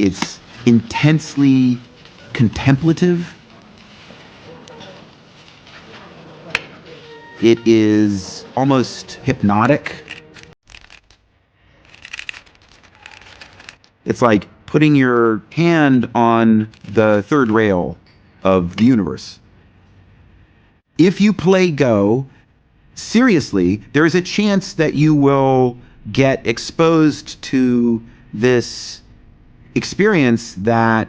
It's intensely contemplative. It is almost hypnotic. It's like putting your hand on the third rail of the universe. If you play Go seriously, there is a chance that you will get exposed to this experience that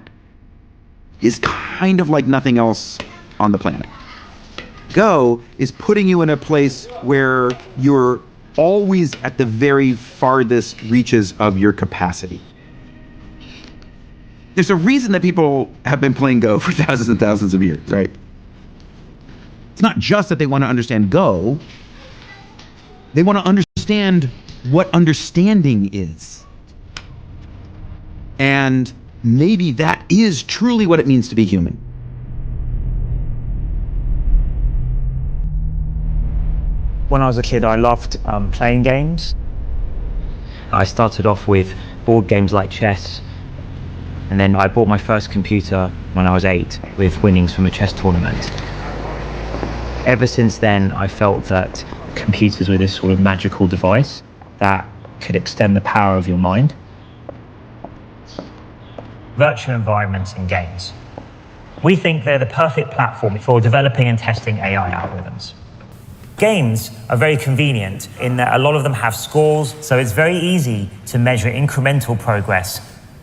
is kind of like nothing else on the planet. Go is putting you in a place where you're always at the very farthest reaches of your capacity. There's a reason that people have been playing Go for thousands and thousands of years, right? It's not just that they want to understand Go. They want to understand what understanding is. And maybe that is truly what it means to be human. When I was a kid, I loved playing games. I started off with board games like chess, and then I bought my first computer when I was 8 with winnings from a chess tournament. Ever since then, I felt that computers were this sort of magical device that could extend the power of your mind. Virtual environments and games. We think they're the perfect platform for developing and testing AI algorithms. Games are very convenient in that a lot of them have scores, so it's very easy to measure incremental progress.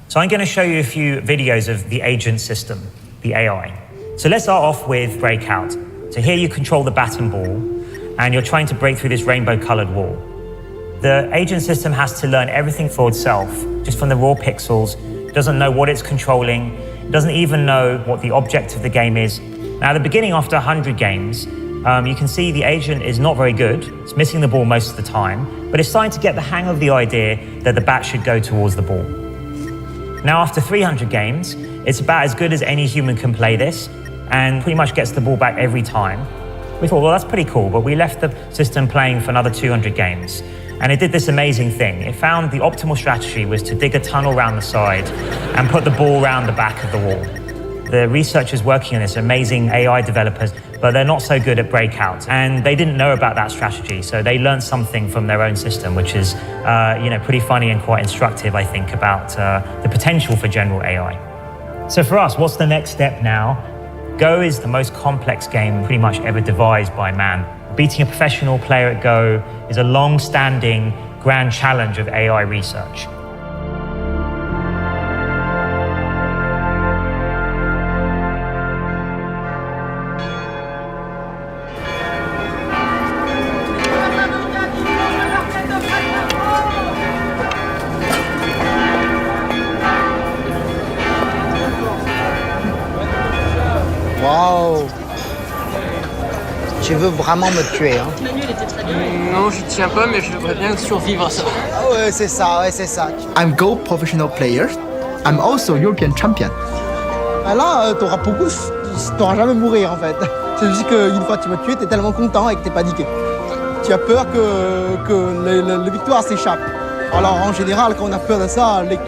So I'm going to show you a few videos of the agent system, the AI. So let's start off with Breakout. So here you control the bat and ball, and you're trying to break through this rainbow-colored wall. The agent system has to learn everything for itself, just from the raw pixels. It doesn't know what it's controlling. It doesn't even know what the object of the game is. Now, at the beginning, after 100 games, you can see the agent is not very good. It's missing the ball most of the time, but it's starting to get the hang of the idea that the bat should go towards the ball. Now, after 300 games, it's about as good as any human can play this, and pretty much gets the ball back every time. We thought, well, that's pretty cool, but we left the system playing for another 200 games. And it did this amazing thing. It found the optimal strategy was to dig a tunnel around the side and put the ball around the back of the wall. The researchers working on this are amazing AI developers, but they're not so good at breakout. And they didn't know about that strategy, so they learned something from their own system, which is pretty funny and quite instructive, I think, about the potential for general AI. So for us, what's the next step now? Go is the most complex game pretty much ever devised by man. Beating a professional player at Go is a long-standing grand challenge of AI research. Wow. Tu veux vraiment me tuer, hein? Non, je tiens pas, mais je voudrais bien survivre à ça. Ah ouais, c'est ça, ouais, c'est ça. I'm Go professional player. I'm also European champion. Ah là, t'auras jamais mourir en fait. C'est juste qu'une fois que tu m'as tué, t'es tellement content et que t'es paniqué. Tu as peur que les victoires s'échappent. Alors en général, quand on a peur de ça, les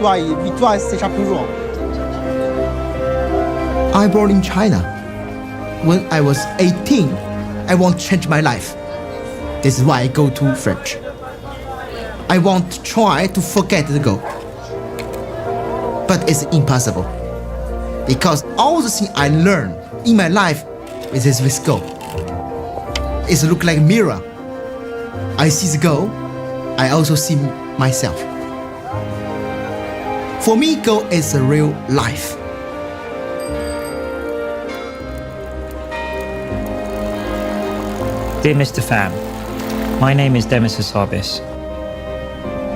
victoires s'échappent toujours. I born in China. When I was 18, I want to change my life. This is why I go to French. I want to try to forget the Go. But it's impossible. Because all the things I learned in my life is with Go. It looks like a mirror. I see the Go, I also see myself. For me, Go is a real life. Dear Mr. Pham, my name is Demis Hassabis.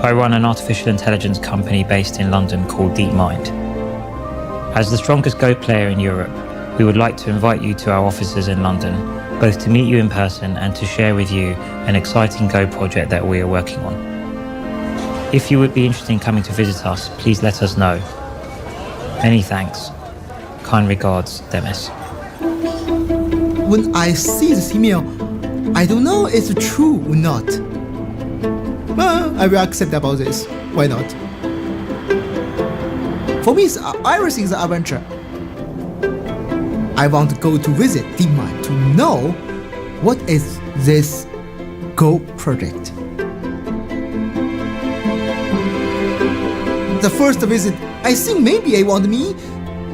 I run an artificial intelligence company based in London called DeepMind. As the strongest Go player in Europe, we would like to invite you to our offices in London, both to meet you in person and to share with you an exciting Go project that we are working on. If you would be interested in coming to visit us, please let us know. Many thanks. Kind regards, Demis. When I see this email, I don't know if it's true or not. But I will accept about this. Why not? For me, everything is an adventure. I want to go to visit DeepMind to know what is this Go project. The first visit, I think maybe I want me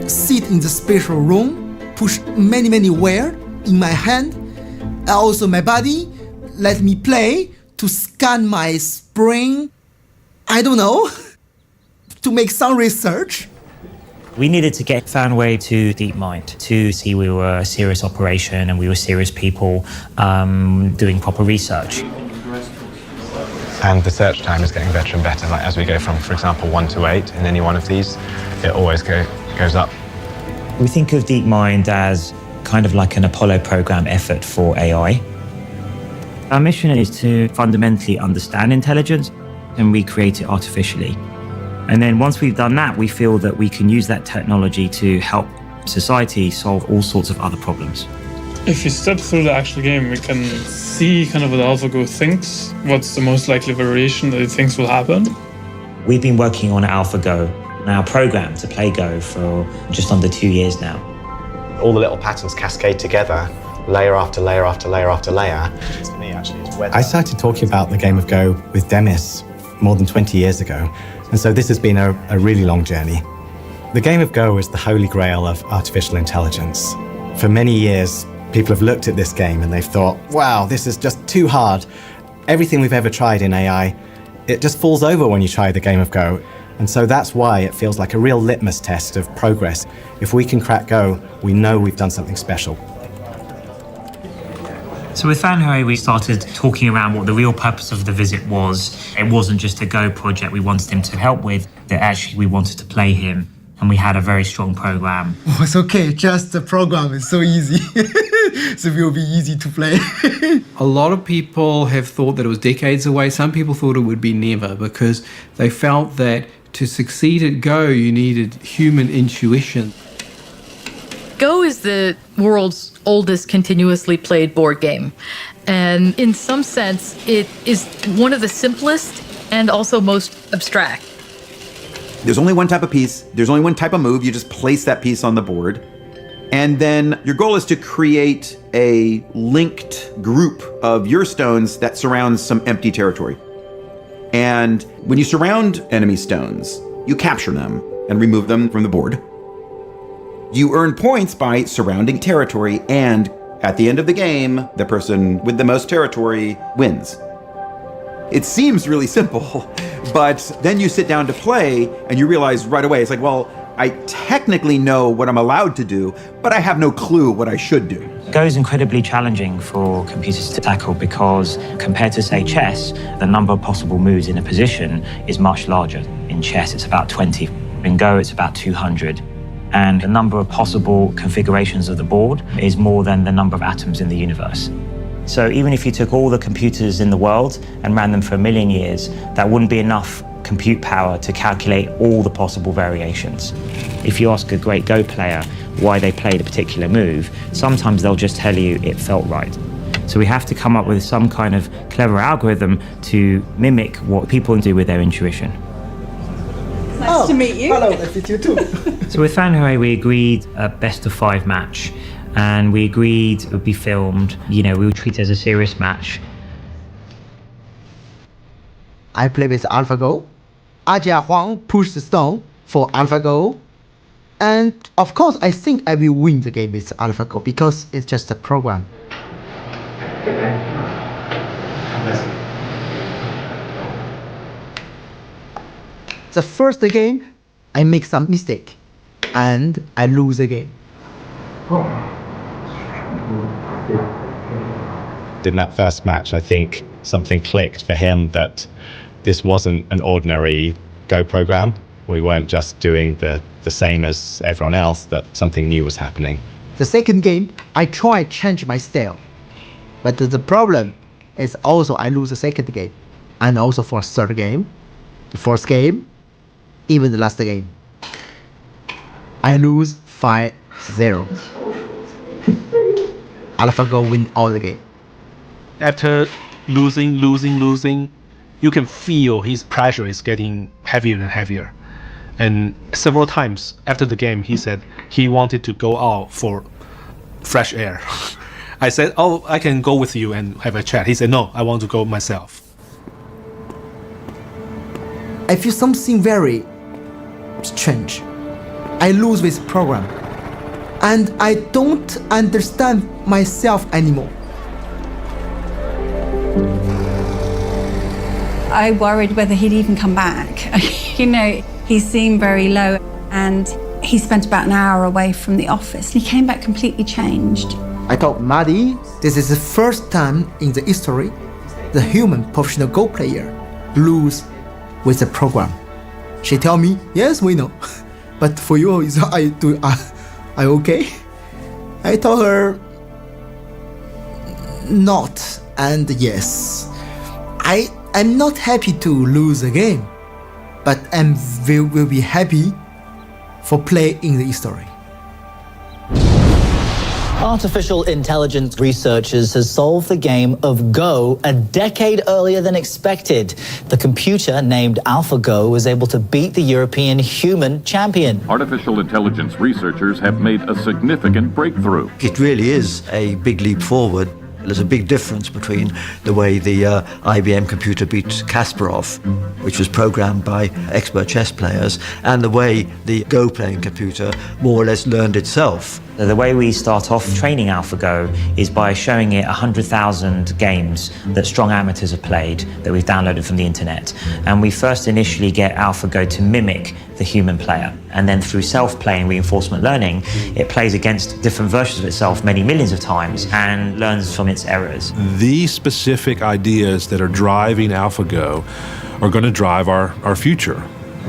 sit in the special room, push many wires in my hand, and also my body, let me play to scan my brain. I don't know, to make some research. We needed to get Fanway to DeepMind to see we were a serious operation and we were serious people doing proper research. And the search time is getting better and better. Like as we go from, for example, 1 to 8 in any one of these, it always goes up. We think of DeepMind as kind of like an Apollo program effort for AI. Our mission is to fundamentally understand intelligence and recreate it artificially. And then once we've done that, we feel that we can use that technology to help society solve all sorts of other problems. If we step through the actual game, we can see kind of what AlphaGo thinks, what's the most likely variation that it thinks will happen. We've been working on AlphaGo, our program to play Go, for just under 2 years now. All the little patterns cascade together, layer after layer after layer after layer. To me, actually, it's I started talking about the game of Go with Demis more than 20 years ago. And so this has been a really long journey. The game of Go is the holy grail of artificial intelligence. For many years, people have looked at this game and they've thought, wow, this is just too hard. Everything we've ever tried in AI, it just falls over when you try the game of Go. And so that's why it feels like a real litmus test of progress. If we can crack Go, we know we've done something special. So with Fanhui, we started talking around what the real purpose of the visit was. It wasn't just a Go project we wanted him to help with, that actually we wanted to play him. And we had a very strong program. Oh, it's okay, just the program is so easy. So it will be easy to play. A lot of people have thought that it was decades away. Some people thought it would be never because they felt that to succeed at Go, you needed human intuition. Go is the world's oldest continuously played board game. And in some sense, it is one of the simplest and also most abstract. There's only one type of piece, there's only one type of move, you just place that piece on the board. And then your goal is to create a linked group of your stones that surrounds some empty territory. And when you surround enemy stones, you capture them and remove them from the board. You earn points by surrounding territory, and at the end of the game, the person with the most territory wins. It seems really simple, but then you sit down to play and you realize right away, it's like, well, I technically know what I'm allowed to do, but I have no clue what I should do. Go is incredibly challenging for computers to tackle because compared to, say, chess, the number of possible moves in a position is much larger. In chess, it's about 20. In Go, it's about 200. And the number of possible configurations of the board is more than the number of atoms in the universe. So even if you took all the computers in the world and ran them for 1 million years, that wouldn't be enough compute power to calculate all the possible variations. If you ask a great Go player why they played a particular move, sometimes they'll just tell you it felt right. So we have to come up with some kind of clever algorithm to mimic what people do with their intuition. Nice to meet you. Hello, nice to meet you too. So with Fanhui, we agreed a best of 5 match, and we agreed it would be filmed. You know, we would treat it as a serious match. I play with AlphaGo. Ajia Huang pushed the stone for AlphaGo. And of course, I think I will win the game with AlphaGo because it's just a program. The first game, I make some mistake and I lose the game. In that first match, I think something clicked for him that this wasn't an ordinary Go program. We weren't just doing the same as everyone else, that something new was happening. The second game, I try to change my style. But the problem is also I lose the second game. And also for third game, the fourth game, even the last game. I lose 5-0. AlphaGo win all the game. After losing, you can feel his pressure is getting heavier and heavier. And several times after the game, he said he wanted to go out for fresh air. I said, oh, I can go with you and have a chat. He said, no, I want to go myself. I feel something very strange. I lose this program. And I don't understand myself anymore. I worried whether he'd even come back. You know, he seemed very low, and he spent about an hour away from the office. He came back completely changed. I told Maddie, this is the first time in the history the human professional Go player lose with the program. She tell me, yes, we know. But for you, I okay? I told her, not and yes. I'm not happy to lose the game, but will be happy for play in the history. Artificial intelligence researchers has solved the game of Go a decade earlier than expected. The computer, named AlphaGo, was able to beat the European human champion. Artificial intelligence researchers have made a significant breakthrough. It really is a big leap forward. There's a big difference between the way the IBM computer beat Kasparov, which was programmed by expert chess players, and the way the Go playing computer more or less learned itself. The way we start off training AlphaGo is by showing it 100,000 games that strong amateurs have played that we've downloaded from the internet. And we first initially get AlphaGo to mimic the human player. And then through self-play and reinforcement learning, it plays against different versions of itself many millions of times and learns from its errors. The specific ideas that are driving AlphaGo are going to drive our future.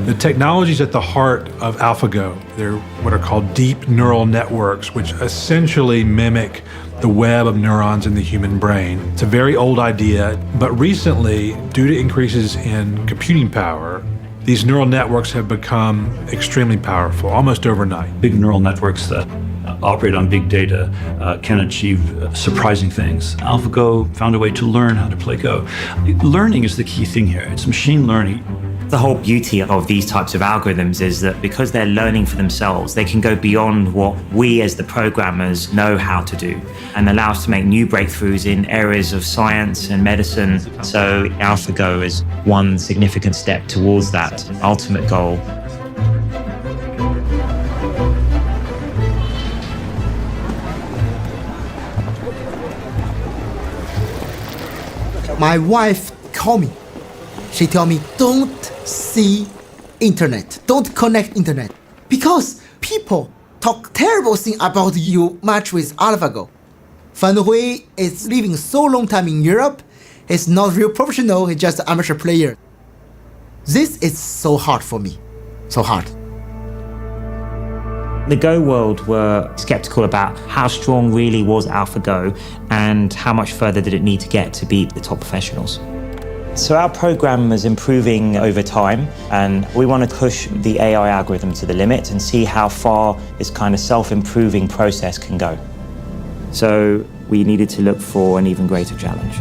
The technologies at the heart of AlphaGo, they're what are called deep neural networks, which essentially mimic the web of neurons in the human brain. It's a very old idea, but recently, due to increases in computing power, these neural networks have become extremely powerful, almost overnight. Big neural networks that operate on big data can achieve surprising things. AlphaGo found a way to learn how to play Go. Learning is the key thing here. It's machine learning. The whole beauty of these types of algorithms is that because they're learning for themselves, they can go beyond what we as the programmers know how to do and allow us to make new breakthroughs in areas of science and medicine. So AlphaGo is one significant step towards that ultimate goal. My wife called me. She told me, don't see internet, don't connect internet, because people talk terrible thing about you match with AlphaGo. Fan Hui is living so long time in Europe. He's not real professional, he's just an amateur player. This is so hard for me, so hard. The Go world were skeptical about how strong really was AlphaGo and how much further did it need to get to beat the top professionals. So our program is improving over time, and we want to push the AI algorithm to the limit and see how far this kind of self-improving process can go. So we needed to look for an even greater challenge.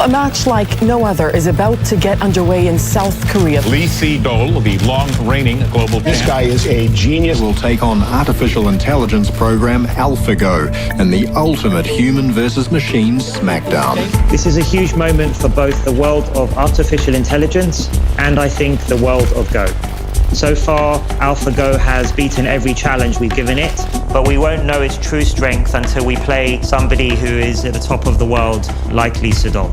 A match like no other is about to get underway in South Korea. Lee Sedol, the long-reigning global champ. This guy is a genius. Will take on artificial intelligence program AlphaGo in the ultimate human versus machine smackdown. This is a huge moment for both the world of artificial intelligence and I think the world of Go. So far, AlphaGo has beaten every challenge we've given it, but we won't know its true strength until we play somebody who is at the top of the world, like Lee Sedol.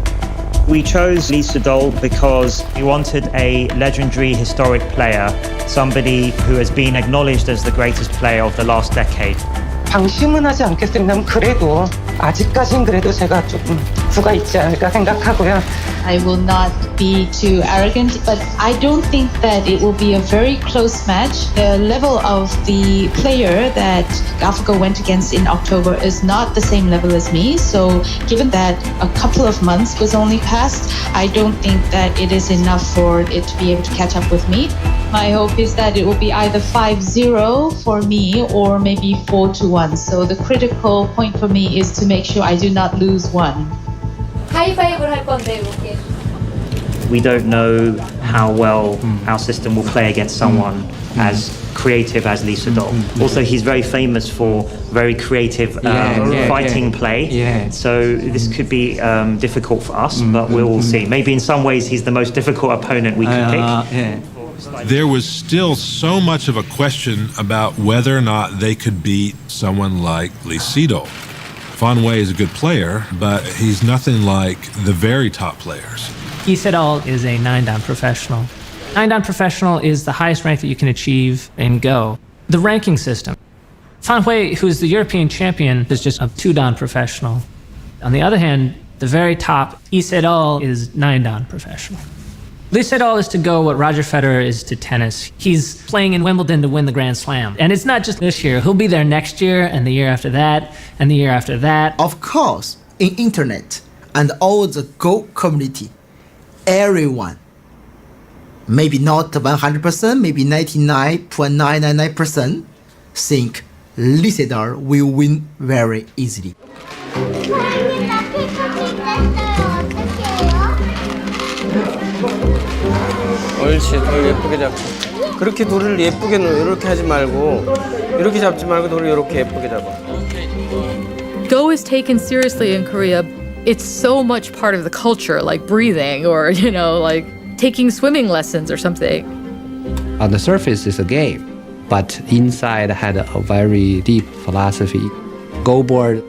We chose Lee Sedol because we wanted a legendary historic player, somebody who has been acknowledged as the greatest player of the last decade. 방심은 하지 않겠습니다만 그래도 아직까진 그래도 제가 조금 부가 있지 않을까 생각하고요. I will not be too arrogant, but I don't think that it will be a very close match. The level of the player that AlphaGo went against in October is not the same level as me. So given that a couple of months was only passed, I don't think that it is enough for it to be able to catch up with me. My hope is that it will be either 5-0 for me or maybe 4-1. So the critical point for me is to make sure I do not lose one. 하이파이브를 할 건데 이렇게. We don't know how well our system will play against someone as creative as Lee Sedol. Also, he's very famous for very creative fighting play. So this could be difficult for us, but we'll see. Maybe in some ways he's the most difficult opponent we can pick. There was still so much of a question about whether or not they could beat someone like Lee Sedol. Fan Wei is a good player, but he's nothing like the very top players. Lee Sedol is a 9-dan professional. 9-dan professional is the highest rank that you can achieve in Go. The ranking system. Fan Wei, who's the European champion, is just a 2-dan professional. On the other hand, the very top, Lee Sedol is 9-dan professional. Lee Sedol is to Go what Roger Federer is to tennis. He's playing in Wimbledon to win the Grand Slam. And it's not just this year. He'll be there next year, and the year after that, and the year after that. Of course, in internet and all the Go community, everyone, maybe not 100%, maybe 99.999% think Lee Sedol will win very easily. 옳지, 돌 예쁘게 잡고. 그렇게 돌을 예쁘게 이렇게 하지 말고 이렇게 잡지 말고 돌을 이렇게 예쁘게 잡아. Go is taken seriously in Korea. It's so much part of the culture, like breathing or, like taking swimming lessons or something. On the surface, it's a game, but inside had a very deep philosophy. Go board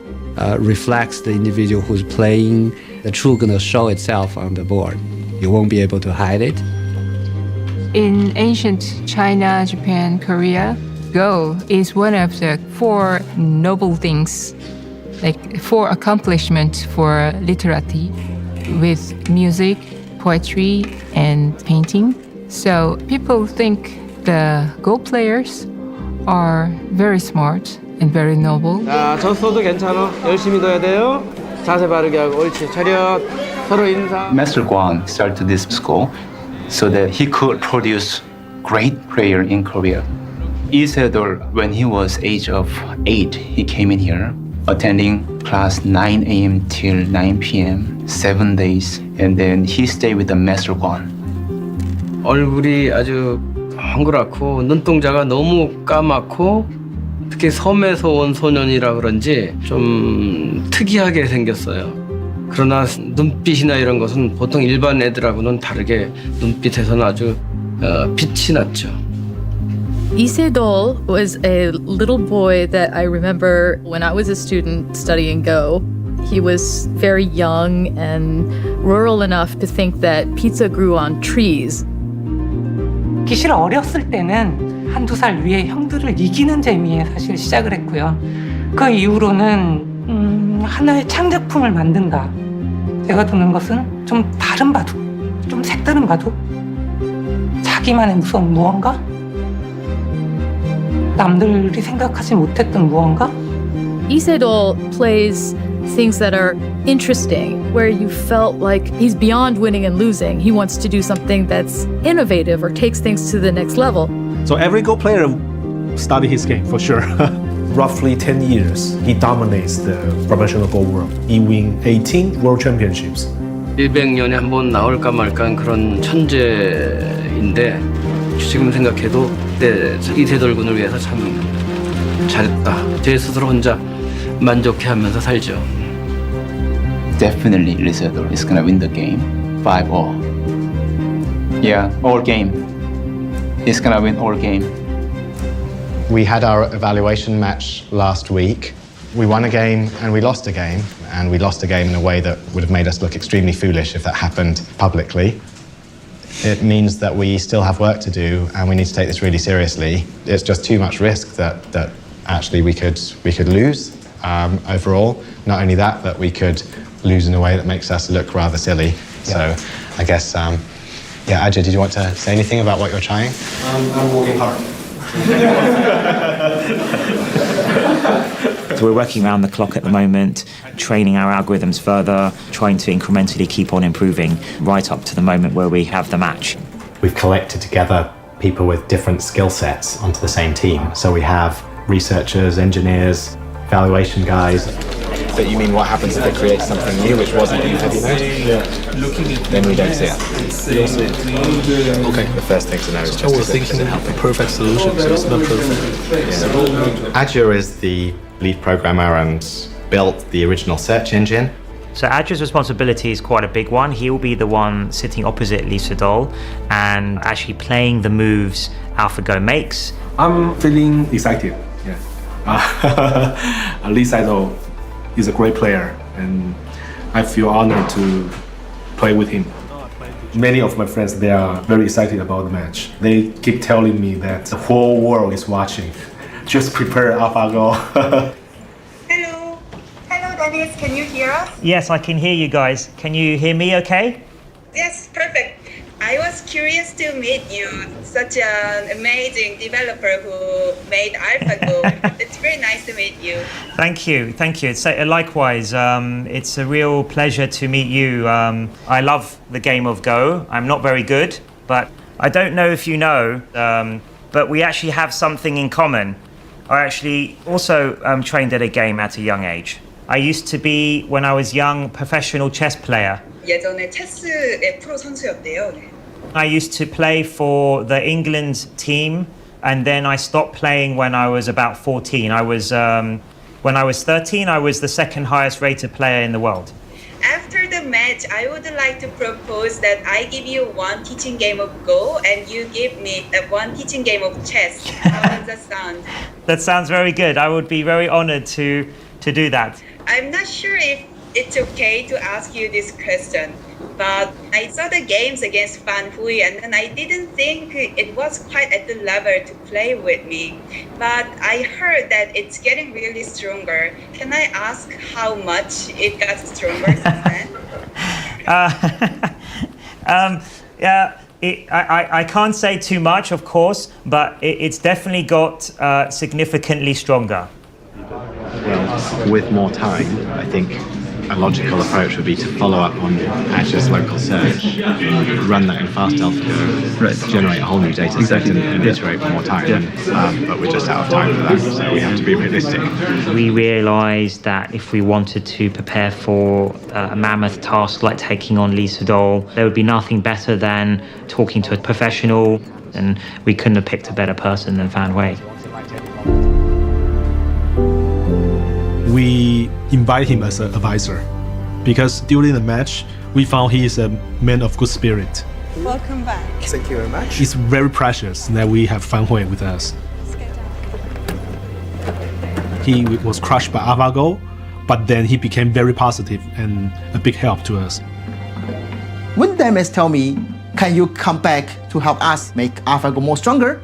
reflects the individual who's playing. The truth gonna show itself on the board. You won't be able to hide it. In ancient China, Japan, Korea, Go is one of the 4 noble things, like 4 accomplishments for literati, with music, poetry, and painting. So people think the Go players are very smart and very noble. 자, 졌어도 괜찮아. 열심히 둬야 돼요. 자세 바르게 하고 옳지. 차렷. 서로 인사. Master Guan started this school so that he could produce great player in Korea. Lee Sedol, when he was age of 8, he came in here, attending class 9 a.m. till 9 p.m., 7 days, and then he stayed with the Master Guan. 얼굴이 아주 헝그랗고 눈동자가 너무 까맣고 특히 섬에서 온 소년이라 그런지 좀 특이하게 생겼어요. 그러나 눈빛이나 이런 것은 보통 일반 애들하고는 다르게 눈빛에서는 아주 빛이 났죠. Lee Sedol was a little boy that I remember when I was a student studying Go. He was very young and rural enough to think that pizza grew on trees. 기실 어렸을 때는 1-2살 위에 형들을 이기는 재미에 사실 시작을 했고요. 그 이후로는 하나의 창작품을 만든다. 제가 두는 것은 좀 다른 바둑, 좀 색다른 바둑, 자기만의 무언가? 남들이 생각하지 못했던 무언가? Lee Sedol plays things that are interesting, where you felt like he's beyond winning and losing. He wants to do something that's innovative or takes things to the next level. So every Go player study his game for sure. Roughly 10 years, he dominates the professional Go world. He wins 18 world championships. 100년에 한 번 나올까 말까 그런 천재인데 지금 생각해도 그때 이세돌 군을 위해서 참 잘했다. 제 스스로 혼자 만족해하면서 살죠. Definitely Lee Sedol is gonna win the game 5-all. Yeah, all game. He's gonna win all game. We had our evaluation match last week. We won a game and we lost a game, and we lost a game in a way that would have made us look extremely foolish if that happened publicly. It means that we still have work to do and we need to take this really seriously. It's just too much risk that actually we could lose overall. Not only that, but we could lose in a way that makes us look rather silly. So I guess, Ajay, did you want to say anything about what you're trying? I'm working hard. So we're working around the clock at the moment, training our algorithms further, trying to incrementally keep on improving right up to the moment where we have the match. We've collected together people with different skill sets onto the same team. So we have researchers, engineers, evaluation guys. but you mean what happens if they create something new which wasn't in heavy mode? Then we don't see it. Okay. The first thing to know is I just was thinking a perfect solution, so it's not perfect. Adja is the lead programmer and built the original search engine. So Adja's responsibility is quite a big one. He will be the one sitting opposite Lee Sedol and actually playing the moves AlphaGo makes. I'm feeling excited. Yeah. Lee Sedol is a great player, and I feel honored to play with him. Many of my friends, they are very excited about the match. They keep telling me that the whole world is watching. Just prepare AlphaGo. Hello, Demis, can you hear us? Yes, I can hear you guys. Can you hear me okay? Yes, perfect. I was curious to meet you, such an amazing developer who made AlphaGo. It's very nice to meet you. Thank you. It's likewise. It's a real pleasure to meet you. I love the game of Go. I'm not very good, but I don't know if you know, but we actually have something in common. I actually also trained at a game at a young age. I used to be, when I was young, professional chess player. 예전에 체스의 프로 선수였대요. I used to play for the England team, and then I stopped playing when I was about 14. When I was 13, I was the second highest rated player in the world. After the match, I would like to propose that I give you one teaching game of Go and you give me one teaching game of chess. How does that sound? That sounds very good. I would be very honored to do that. I'm not sure if it's okay to ask you this question, but I saw the games against Fan Hui and I didn't think it was quite at the level to play with me. But I heard that it's getting really stronger. Can I ask how much it got stronger since then? I can't say too much, of course, but it's definitely got significantly stronger. Well, with more time, I think a logical approach would be to follow up on Adja's local search, run that in fast AlphaGo, generate a whole new data set and iterate for more time. But we're just out of time for that, so we have to be realistic. We realised that if we wanted to prepare for a mammoth task like taking on Lee Sedol, there would be nothing better than talking to a professional, and we couldn't have picked a better person than Fan Hui. We invite him as an advisor because during the match, we found he is a man of good spirit. Welcome back. Thank you very much. It's very precious that we have Fan Hui with us. He was crushed by AlphaGo, but then he became very positive and a big help to us. When Demis tell me, can you come back to help us make AlphaGo more stronger?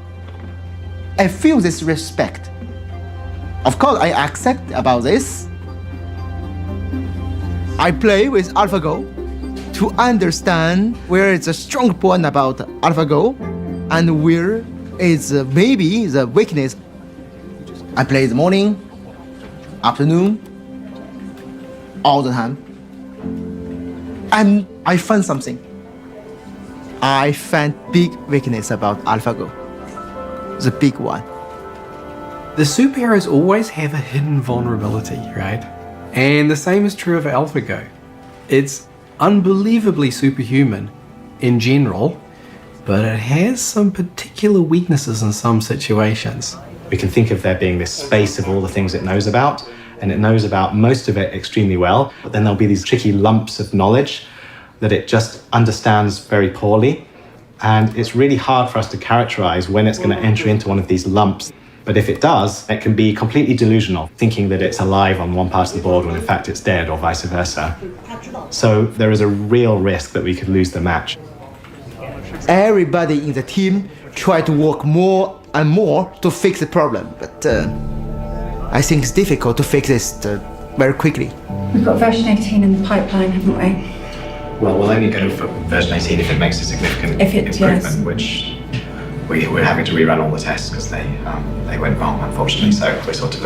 I feel this respect. Of course, I accept about this. I play with AlphaGo to understand where is the strong point about AlphaGo and where is maybe the weakness. I play in the morning, afternoon, all the time. And I found something. I found big weakness about AlphaGo. The big one. The superheroes always have a hidden vulnerability, right? And the same is true of AlphaGo. It's unbelievably superhuman in general, but it has some particular weaknesses in some situations. We can think of there being this space of all the things it knows about, and it knows about most of it extremely well, but then there'll be these tricky lumps of knowledge that it just understands very poorly. And it's really hard for us to characterize when it's going to enter into one of these lumps. But if it does, it can be completely delusional, thinking that it's alive on one part of the board when in fact it's dead, or vice versa. So there is a real risk that we could lose the match. Everybody in the team try to work more and more to fix the problem, but I think it's difficult to fix this very quickly. We've got version 18 in the pipeline, haven't we? Well, we'll only go for version 18 if it makes a significant improvement, which we're having to rerun all the tests because they went wrong, unfortunately. So we're sort of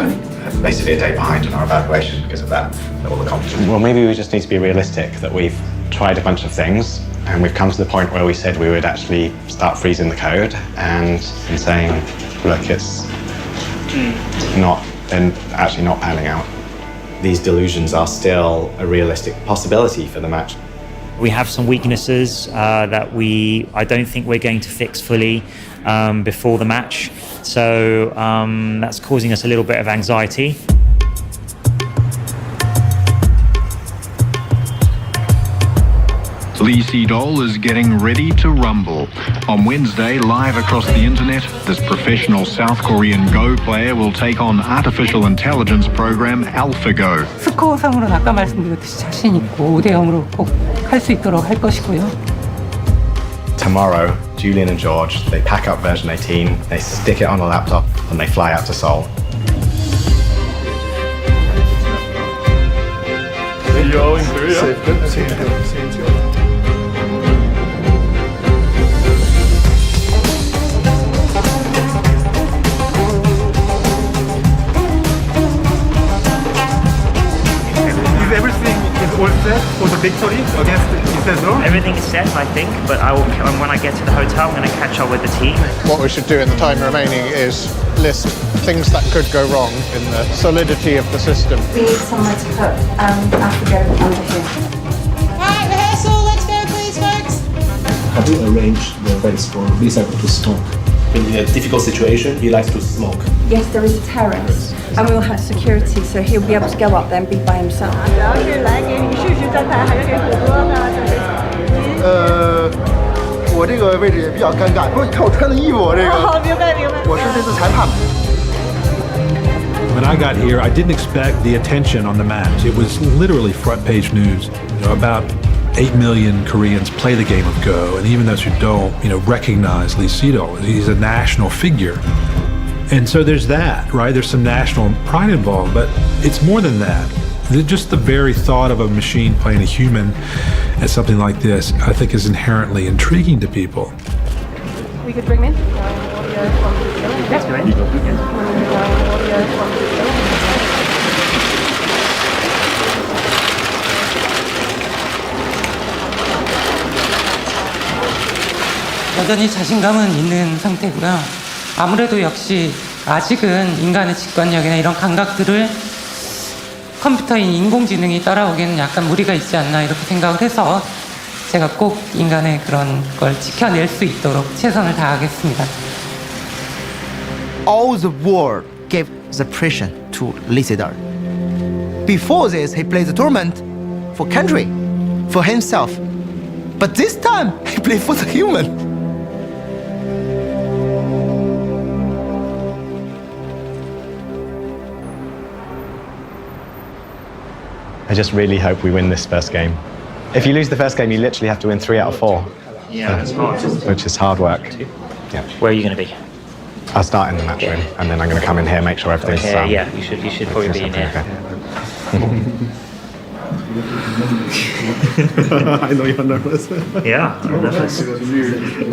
basically a day behind on our evaluation because of that, all the competition. Well, maybe we just need to be realistic that we've tried a bunch of things and we've come to the point where we said we would actually start freezing the code and saying, look, it's not, and actually not panning out. these delusions are still a realistic possibility for the match. We have some weaknesses that I don't think we're going to fix fully before the match. So that's causing us a little bit of anxiety. Lee Sedol is getting ready to rumble. On Wednesday, live across the internet, this professional South Korean Go player will take on artificial intelligence program AlphaGo. 스코어상으로는 아까 말씀드렸듯이 자신 있고 5대0으로 꼭 할 수 있도록 할 것이고요. Tomorrow, Julian and George, they pack up version 18, they stick it on a laptop, and they fly out to Seoul. See you all in Korea. Safe trip. See you. Is everything all set for the victory against Cesar? Everything is set, I think, but when I get to the hotel, I'm going to catch up with the team. What we should do in the time remaining is list things that could go wrong in the solidity of the system. We need somewhere to put AlphaGo under here. Right, rehearsal, let's go please, folks. Have you arranged the events for Lisa to smoke? In a difficult situation, he likes to smoke. Yes, there is a terrace, and we will have security, so he'll be able to go up there and be by himself. 我这个位置也比较尴尬，不是你看我穿的衣服，我这个。好，明白。我是这次裁判。When I got here, I didn't expect the attention on the match. It was literally front page news. About 8 million Koreans play the game of Go, and even those who don't, recognize Lee Sedol. He's a national figure. And so there's that, right? There's some national pride involved, but it's more than that. Just the very thought of a machine playing a human at something like this, I think, is inherently intriguing to people. We could bring him in. Let's go in. 여전히 자신감은 있는 상태고요. 아무래도 역시 아직은 인간의 직관력이나 이런 감각들을 컴퓨터인 인공지능이 따라오기에는 약간 무리가 있지 않나 이렇게 생각을 해서 제가 꼭 인간의 그런 걸 지켜낼 수 있도록 최선을 다하겠습니다. All the world gave the pressure to Lee Sedol. Before this, he played the tournament for country, for himself. But this time, he played for the human. I just really hope we win this first game. If you lose the first game, you literally have to win 3 out of 4. Yeah, it's hard. Which is hard work. Yeah. Where are you going to be? I'll start in the match room, and then I'm going to come in here, make sure everything's... Yeah, you should probably be in here. Okay. I know you're nervous. Yeah, I'm nervous.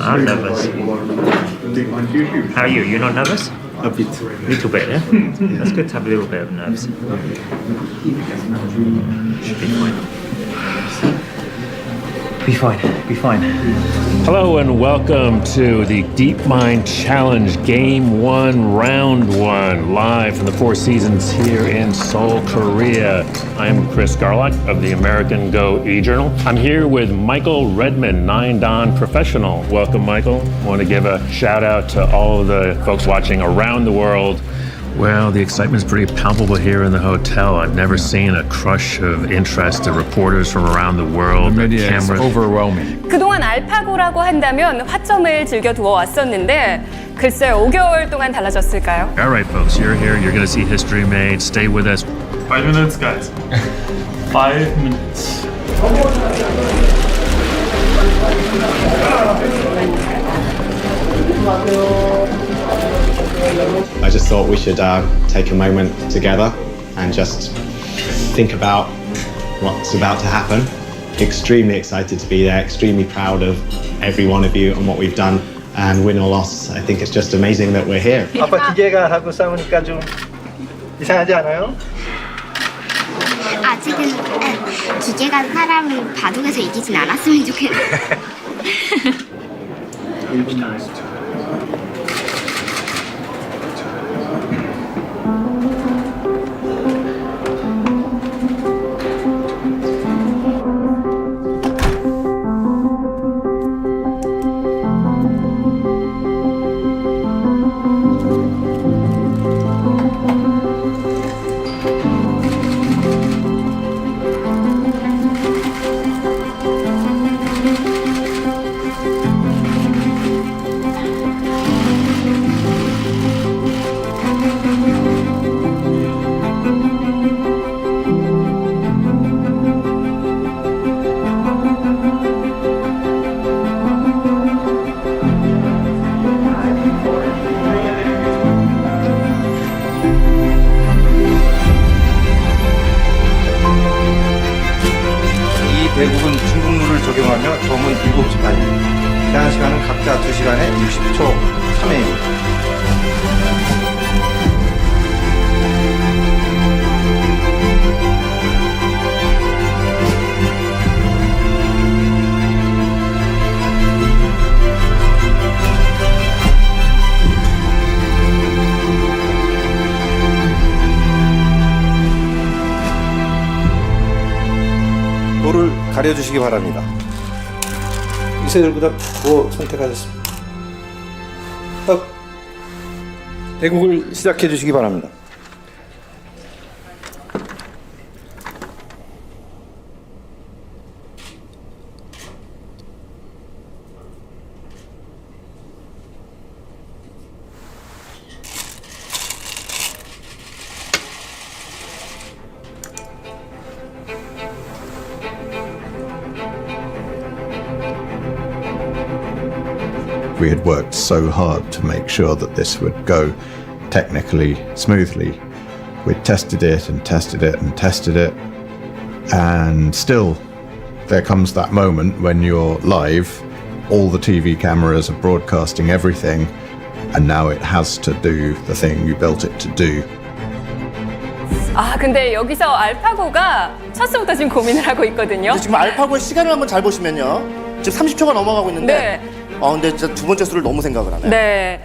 I'm nervous. How are you? You're not nervous? A bit. A little bit, yeah? That's good to have a little bit of nerves. Should be fine. Be fine. Hello and welcome to the DeepMind Challenge Game 1, Round 1, live from the Four Seasons here in Seoul, Korea. I'm Chris Garlock of the American Go e-Journal. I'm here with Michael Redmond, 9Dan Professional. Welcome, Michael. I want to give a shout out to all of the folks watching around the world. Well, the excitement's pretty palpable here in the hotel. I've never seen a crush of interest to reporters from around the world. The media is overwhelming. 그동안 알파고라고 한다면 화점을 즐겨 두어 왔었는데 글쎄요, 5개월 동안 달라졌을까요? All right, folks, you're here. You're going to see history made. Stay with us. 5 minutes, guys. 5 minutes. I just thought we should take a moment together and just think about what's about to happen. Extremely excited to be there, extremely proud of every one of you and what we've done. And win or loss, I think it's just amazing that we're here. 아빠 기계가 하고 싸우니까 좀 이상하지 않아요? 아직은 기계가 사람을 바둑에서 이기진 않았으면 좋겠네. 외국은 중국룰을 적용하며 점은 7시 반입니다. 제한 시간은 각자 2시간에 60초 3회입니다. 도를 가려주시기 바랍니다. 이세돌보다 뭐 선택하셨습니다. 대국을 시작해 주시기 바랍니다. We had worked so hard to make sure that this would go technically smoothly. We'd tested it and tested it and tested it, and still there comes that moment when you're live, all the TV cameras are broadcasting everything, and now it has to do the thing you built it to do. 아, 근데 여기서 알파고가 쳤을부터 지금 고민을 하고 있거든요. 지금 알파고의 시간을 한번 잘 보시면요. 지금 30초가 넘어가고 있는데 네. 근데 진짜 두 번째 수를 너무 생각을 하네. 네.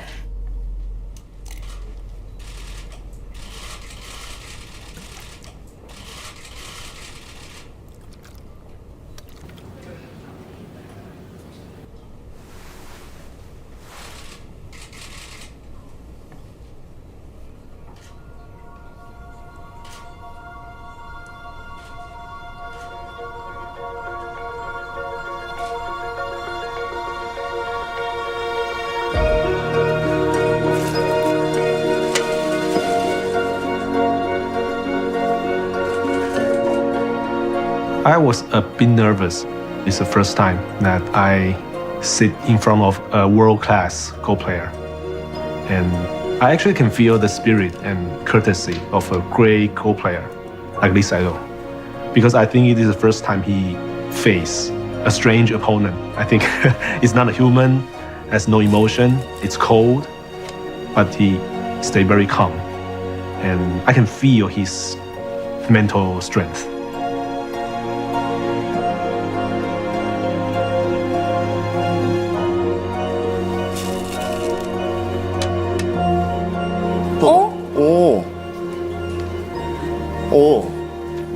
I was a bit nervous. It's the first time that I sit in front of a world-class Go player. And I actually can feel the spirit and courtesy of a great Go player like Li Saido. Because I think it is the first time he faced a strange opponent. I think it's not a human, has no emotion, it's cold, but he stayed very calm. And I can feel his mental strength.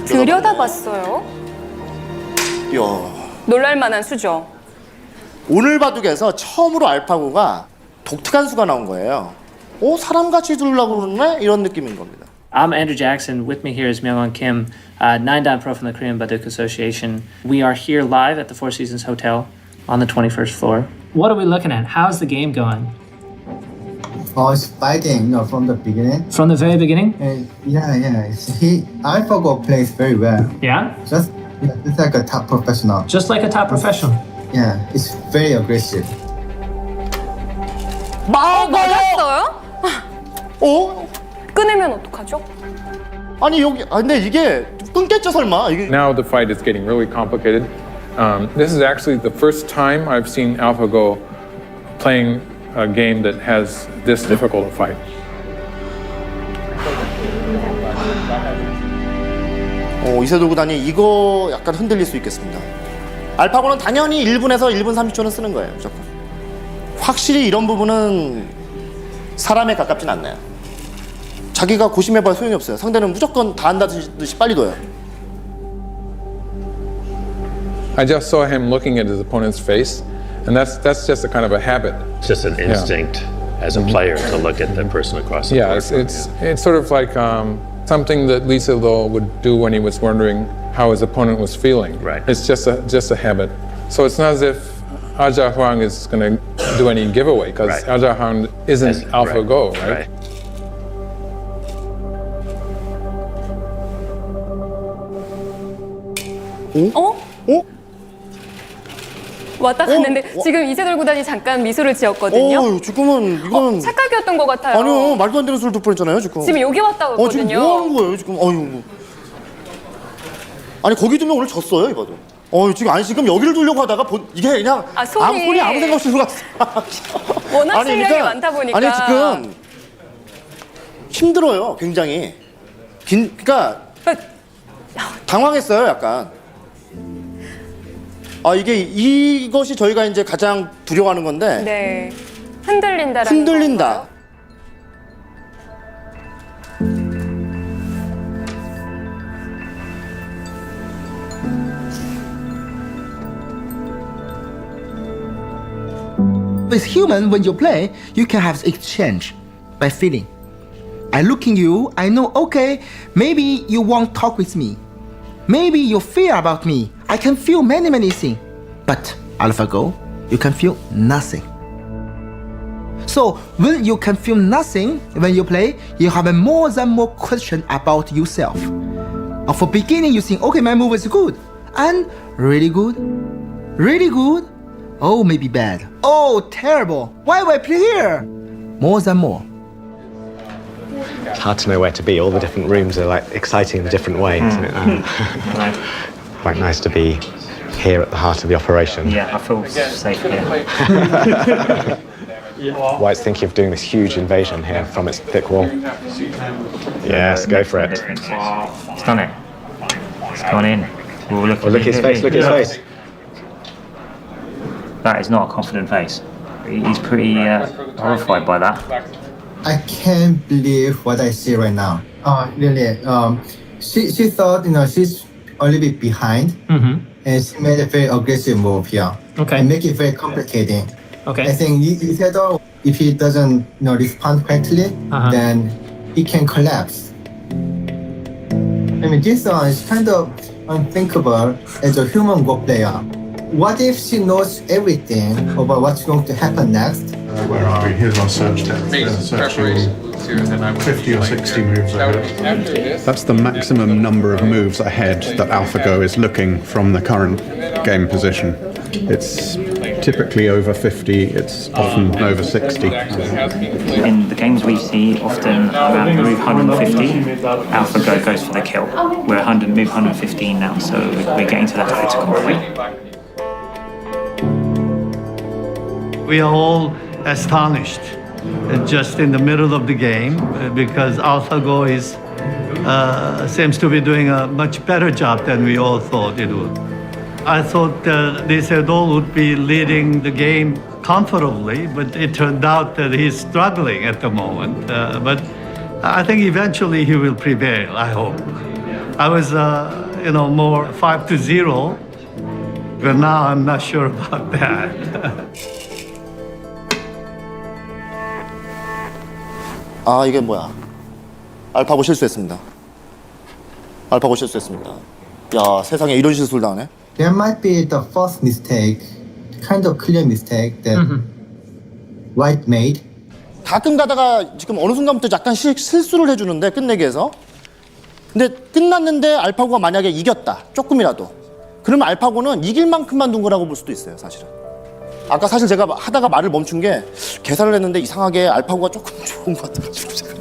들여다봤어요. 이야. 놀랄만한 수죠. 오늘 바둑에서 처음으로 알파고가 독특한 수가 나온 거예요. 사람같이 두려고 그러네? 이런 느낌인 겁니다. I'm Andrew Jackson. With me here is Myung-won Kim, 9-dan pro from the Korean Baduk Association. We are here live at the Four Seasons Hotel on the 21st floor. What are we looking at? How's the game going? It's fighting, from the beginning. From the very beginning? Yeah. AlphaGo plays very well. Yeah? Just like a top professional. Just like a top professional. Yeah, it's very aggressive. 맞았어요? 끊으면 어떡하죠? 아니 근데 이게 끊겠죠 설마? Now the fight is getting really complicated. This is actually the first time I've seen AlphaGo playing a game that has this difficult a fight. 이세돌 구단이 이거 약간 흔들릴 수 있겠습니다. 알파고는 당연히 1분에서 1분 30초는 쓰는 거예요, 무조건. 확실히 이런 부분은 사람에 가깝진 않나요? 자기가 고심해봐야 소용이 없어요. 상대는 무조건 다 한다듯이 빨리 둬요. I just saw him looking at his opponent's face, and that's just a kind of a habit. It's just an instinct as a player to look at the person across the board. Yeah, it's sort of like something that Li Saido would do when he was wondering how his opponent was feeling. Right. It's just a habit. So it's not as if Aja Huang is going to do any giveaway, because Aja Huang isn't AlphaGo, right? 왔다 갔는데 지금 이세돌 구단이 잠깐 미소를 지었거든요. 지금은 이건 착각이었던 것 같아요. 아니요, 말도 안 되는 소리를 듣을 뻔했잖아요, 지금. 지금 여기 왔다 갔거든요. 지금 뭐 하는 거예요, 지금? 아니 거기 두면 오늘 졌어요, 이봐도. 지금 여기를 두려고 하다가 이게 그냥 손이 아무 생각 없이 들어갔어. 워낙 실력이 많다 보니까. 아니 지금 힘들어요, 굉장히. 그러니까 당황했어요, 약간. 이것이 저희가 이제 가장 두려워하는 건데. 네. 흔들린다라는 흔들린다. With human, when you play, you can have exchange by feeling. I look in you, I know, okay, maybe you won't talk with me. Maybe you fear about me. I can feel many things. But AlphaGo, you can feel nothing. So when you can feel nothing when you play, you have more and more question about yourself. For beginning, you think, okay, my move is good, and really good, oh, maybe bad, oh, terrible, why do I play here? More and more. It's hard to know where to be. All the different rooms are like exciting in different ways. Isn't it? Quite nice to be here at the heart of the operation. Yeah, I feel safe here. White's thinking of doing this huge invasion here from its thick wall. Yes, go for it. It's done it. It's gone in. Look at his face, look at his face. That is not a confident face. He's pretty horrified by that. I can't believe what I see right now. Really. She thought, she's a little bit behind, and she made a very aggressive move here. Okay. And make it very complicated. Okay. I think Isidore, if he doesn't, respond correctly, then he can collapse. I mean, this one is kind of unthinkable as a human Go player. What if she knows everything about what's going to happen next? Where are we? Here's our search tab. Searching 50 or 60 moves ahead. That's the maximum number of moves ahead that AlphaGo is looking from the current game position. It's typically over 50, it's often over 60. In the games we see, often around move 150, AlphaGo goes for the kill. We're move 115 now, so we're getting to that critical point. We are all astonished just in the middle of the game because AlphaGo seems to be doing a much better job than we all thought it would. I thought Isidore would be leading the game comfortably, but it turned out that he's struggling at the moment. But I think eventually he will prevail, I hope. I was, more 5-0, but now I'm not sure about that. 이게 뭐야? 알파고 실수했습니다. 알파고 실수했습니다. 야, 세상에 이런 실수를 당하네. There might be the first mistake, kind of clear mistake that White made. 가끔 가다가 지금 어느 순간부터 약간 실수를 해주는데 끝내기 위해서. 근데 끝났는데 알파고가 만약에 이겼다, 조금이라도. 그러면 알파고는 이길 만큼만 둔 거라고 볼 수도 있어요, 사실은. 아까 사실 제가 하다가 말을 멈춘 게 계산을 했는데 이상하게 알파고가 조금 좋은 것 같아가지고 제가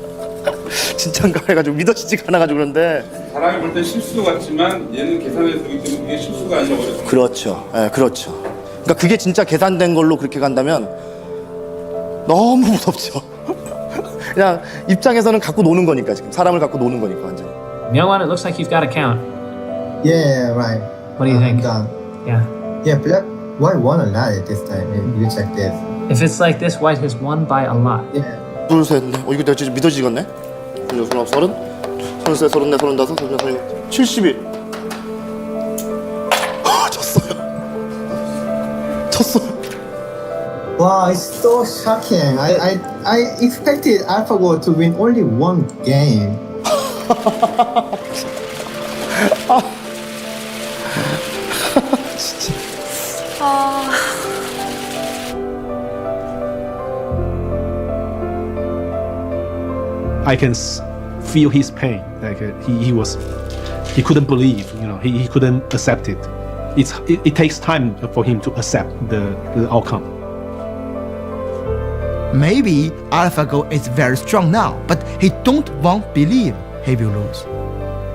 진짠가 해가지고 믿어지지가 않아가지고 그런데 사람이 볼 때 실수 같지만 얘는 계산해서 보기 때문에 그게 실수가 아니라 그렇죠. 네, 그렇죠. 그러니까 그게 진짜 계산된 걸로 그렇게 간다면 너무 무섭죠. 그냥 입장에서는 갖고 노는 거니까 지금 사람을 갖고 노는 거니까 완전. Myungwon, it looks like you've got a count. Yeah, right. What do you think? Yeah. Yeah, Black White won a lot at this time. You check this. If it's like this, White has won by a lot. Yeah. 둘, 셋, 넷. 이거 내가 진짜 믿어지겠네. 29, 30, 33, 34, 35, 36, 71. 졌어요. Wow, it's so shocking. I expected AlphaGo to win only one game. I can feel his pain. Like he couldn't believe. He couldn't accept it. It takes time for him to accept the outcome. Maybe AlphaGo is very strong now, but he don't want believe he will lose.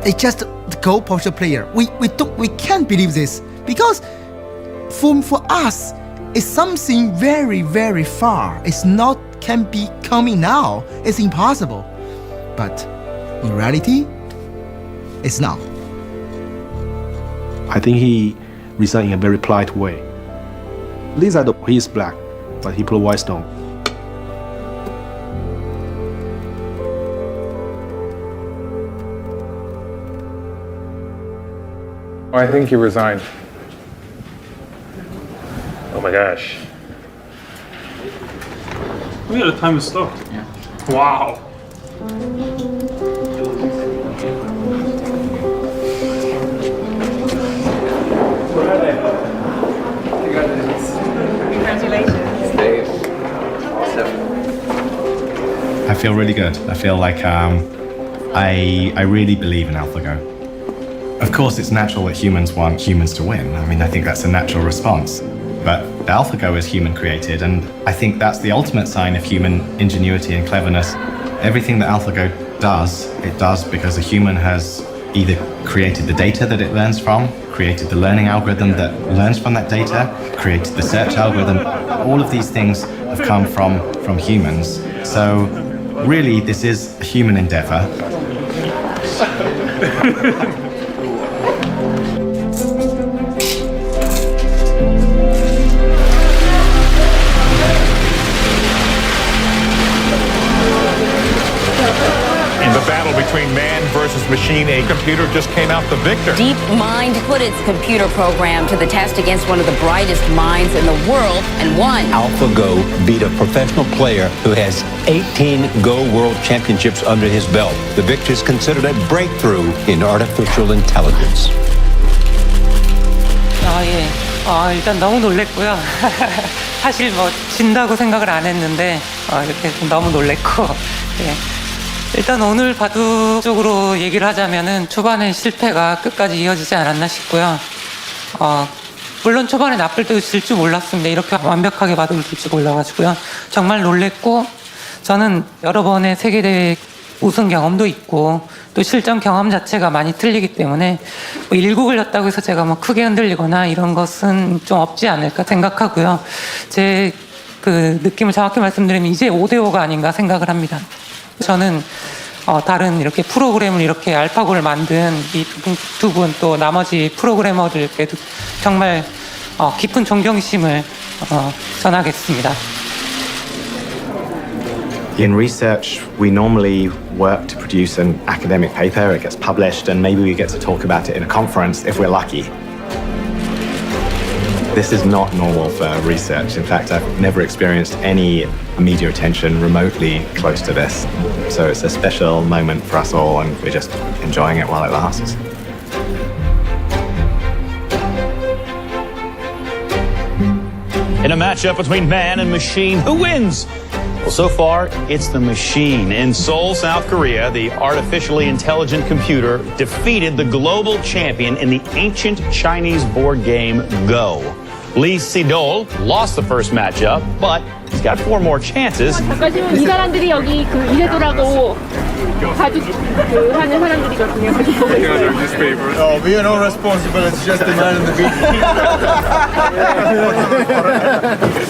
It's just the Go professional player. We can't believe this because for us, it's something very, very far. It's not can be coming now. It's impossible. But in reality, it's now. I think he resigned in a very polite way. Lisa, he is black, but he put white stone. I think he resigned. Oh my gosh. Oh yeah, the time is stopped. Yeah. Wow. Congratulations. Dave. I feel really good. I feel like I really believe in AlphaGo. Of course, it's natural that humans want humans to win. I mean, I think that's a natural response. But AlphaGo is human created, and I think that's the ultimate sign of human ingenuity and cleverness. Everything that AlphaGo does, it does because a human has either created the data that it learns from, created the learning algorithm that learns from that data, created the search algorithm. All of these things have come from humans. So really, this is a human endeavor. In the battle between man versus machine, a computer just came out the victor. DeepMind put its computer program to the test against one of the brightest minds in the world and won. AlphaGo beat a professional player who has 18 Go World Championships under his belt. The victory is considered a breakthrough in artificial intelligence. 예. 일단 너무 놀랬고요. 사실 뭐 진다고 생각을 안 했는데 이렇게 너무 놀랬고. 예. 일단 오늘 바둑 쪽으로 얘기를 하자면은 초반에 실패가 끝까지 이어지지 않았나 싶고요. 물론 초반에 나쁠 때도 질 줄 몰랐습니다. 이렇게 완벽하게 바둑을 둘 줄 몰라가지고요. 정말 놀랬고 저는 여러 번의 세계대회 우승 경험도 있고 또 실전 경험 자체가 많이 틀리기 때문에 뭐 일구 걸렸다고 해서 제가 뭐 크게 흔들리거나 이런 것은 좀 없지 않을까 생각하고요. 제 그 느낌을 정확히 말씀드리면 이제 5대5가 아닌가 생각을 합니다. 저는 다른 이렇게 프로그램을 이렇게 알파고를 만든 이 두 분 또 나머지 프로그래머들께도 정말 깊은 존경심을 전하겠습니다. In research, we normally work to produce an academic paper, it gets published, and maybe we get to talk about it in a conference if we're lucky. This is not normal for research. In fact, I've never experienced any media attention remotely close to this. So it's a special moment for us all, and we're just enjoying it while it lasts. In a matchup between man and machine, who wins? Well, so far, it's the machine. In Seoul, South Korea, the artificially intelligent computer defeated the global champion in the ancient Chinese board game Go. Lee Si-dol lost the first matchup, but he's got 4 more chances. 잠깐 이 사람들이 여기 그 이세돌하고 바둑 그 하는 사람들이거든요. Oh, we are not responsible. It's just the man in the beach.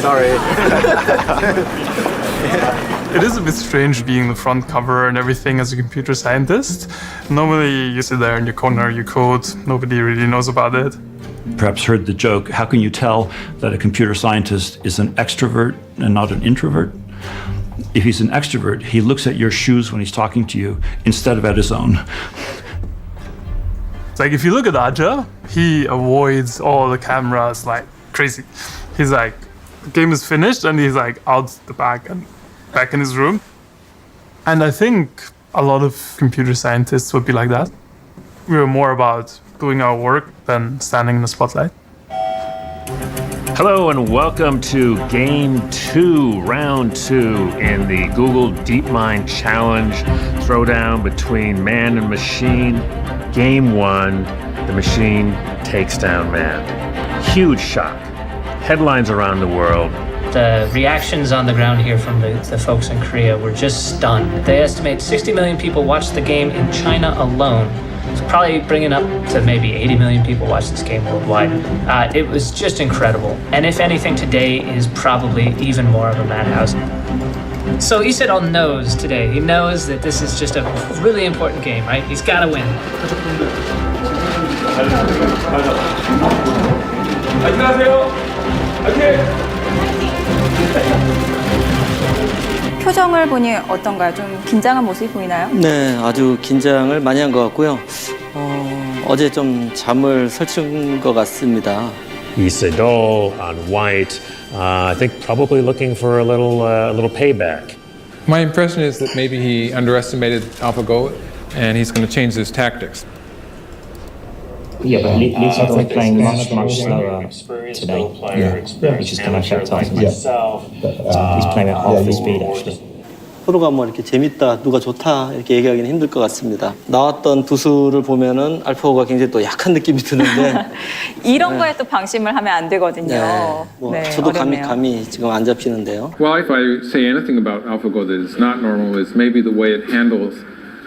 Sorry. It is a bit strange being the front cover and everything as a computer scientist. Normally you sit there in your corner, you code, nobody really knows about it. Perhaps heard the joke, how can you tell that a computer scientist is an extrovert and not an introvert? If he's an extrovert, he looks at your shoes when he's talking to you instead of at his own. It's like if you look at Aja, he avoids all the cameras like crazy. He's like, the game is finished and he's like out the back and back in his room. And I think a lot of computer scientists would be like that. We were more about doing our work than standing in the spotlight. Hello and welcome to Game 2, Round 2 in the Google DeepMind Challenge throwdown between man and machine. Game 1, the machine takes down man. Huge shock. Headlines around the world. The reactions on the ground here from the folks in Korea were just stunned. They estimate 60 million people watched the game in China alone. It's probably bringing up to maybe 80 million people watch this game worldwide. It was just incredible. And if anything, today is probably even more of a madhouse. So Isidol knows today. He knows that this is just a really important game, right? He's got to win. 표정을 보니 어떤가요? 좀 긴장한 모습이 보이나요? 네, 아주 긴장을 많이 한 것 같고요. 어제 좀 잠을 설친 것 같습니다. Isidol on white, I think probably looking for a little payback. My impression is that maybe he underestimated AlphaGo and he's going to change his tactics. Yeah, but Isidol playing much slower today, which is kind of affect us. He's playing at half the speed actually. 서로가 뭐 이렇게 재밌다, 누가 좋다 이렇게 얘기하기는 힘들 것 같습니다. 나왔던 두 수를 보면은 알파고가 굉장히 또 약한 느낌이 드는데 이런 거에 또 방심을 하면 안 되거든요. 네, 뭐 저도 감이 지금 안 잡히는데요. Well, if I say anything about AlphaGo that is not normal is maybe the way it handles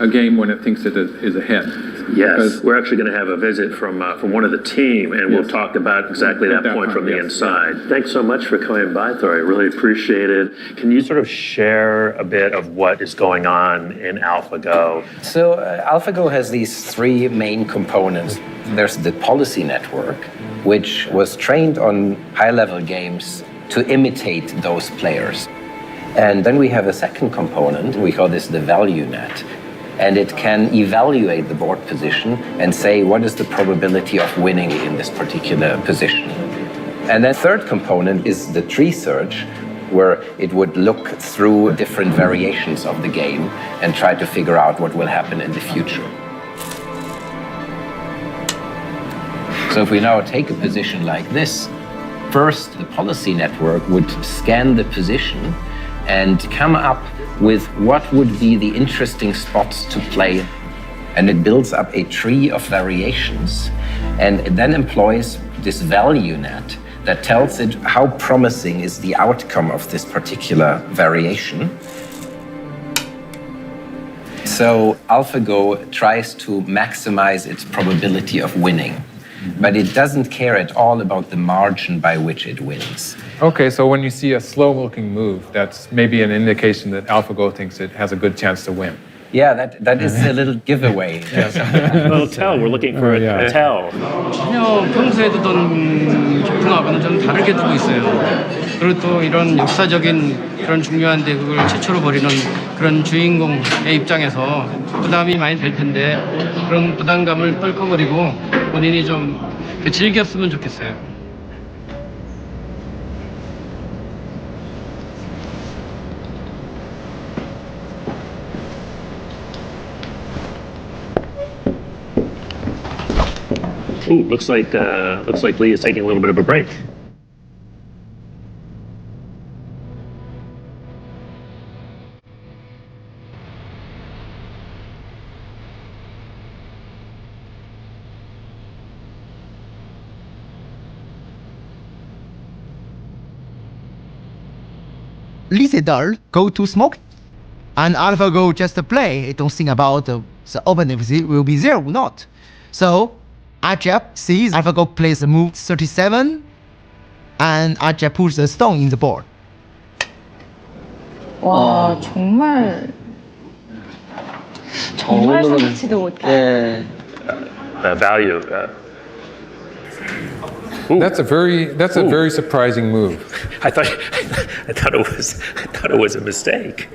a game when it thinks it is ahead. Yes, we're actually going to have a visit from one of the team, and we'll talk about exactly that point from the inside. Thanks so much for coming by, Thor. I really appreciate it. Can you sort of share a bit of what is going on in AlphaGo? So AlphaGo has these three main components. There's the policy network, which was trained on high-level games to imitate those players. And then we have a second component, we call this the value net. And it can evaluate the board position and say what is the probability of winning in this particular position. And the third component is the tree search, where it would look through different variations of the game and try to figure out what will happen in the future. So if we now take a position like this, first the policy network would scan the position and come up with what would be the interesting spots to play. And it builds up a tree of variations and it then employs this value net that tells it how promising is the outcome of this particular variation. So AlphaGo tries to maximize its probability of winning, but it doesn't care at all about the margin by which it wins. Okay, so when you see a slow-looking move, that's maybe an indication that AlphaGo thinks it has a good chance to win. Yeah, that is a little giveaway. A little tell. We're looking for a tell. 전혀 평소에 두던 깊은하고는 좀 다르게 두고 있어요. 그리고 또 이런 역사적인 그런 중요한데 그걸 최초로 벌이는 그런 주인공의 입장에서 부담이 많이 될 텐데 그런 부담감을 떨쳐버리고 본인이 좀 즐겼으면 좋겠어요. Ooh, looks like Lee is taking a little bit of a break. Isidol go to smoke, and AlphaGo just play. Don't think about the opponent will be there or not. So Ajab sees AlphaGo plays the move 37, and Ajab puts the stone in the board. 와, 정말 생각지도 못해. Value. That's a very surprising move. I thought it was a mistake.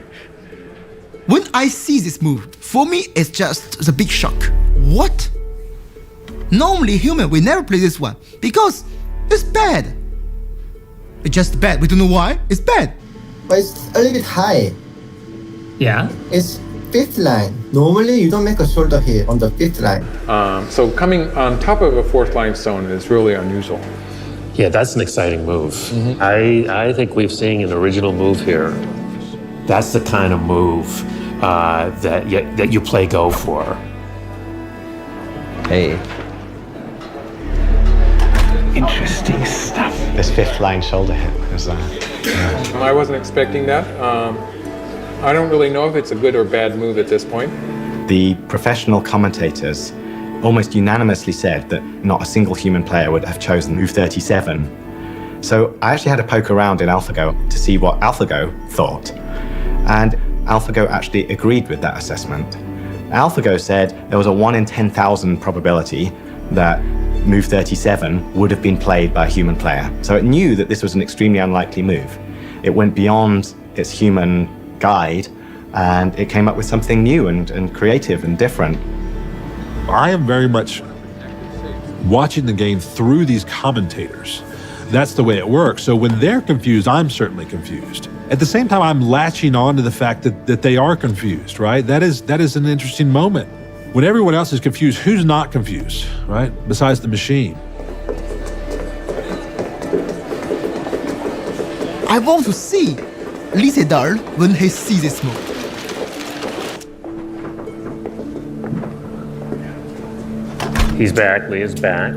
When I see this move, for me it's just a big shock. What? Normally human will never play this one because it's bad. It's just bad. We don't know why. It's bad. But it's a little bit high. Yeah. It's fifth line. Normally you don't make a shoulder hit on the fifth line. So coming on top of a fourth line stone is really unusual. Yeah, that's an exciting move. I think we've seen an original move here. That's the kind of move that you play Go for. Hey. Interesting stuff. This fifth line shoulder hit was I wasn't expecting that. I don't really know if it's a good or bad move at this point. The professional commentators almost unanimously said that not a single human player would have chosen move 37. So I actually had to poke around in AlphaGo to see what AlphaGo thought. And AlphaGo actually agreed with that assessment. AlphaGo said there was a 1 in 10,000 probability that move 37 would have been played by a human player. So it knew that this was an extremely unlikely move. It went beyond its human guide and it came up with something new and creative and different. I am very much watching the game through these commentators. That's the way it works. So when they're confused, I'm certainly confused. At the same time, I'm latching on to the fact that they are confused, right? That is an interesting moment. When everyone else is confused, who's not confused, right? Besides the machine. I want to see Lee Sedol when he sees this move. He's back. Lee is back.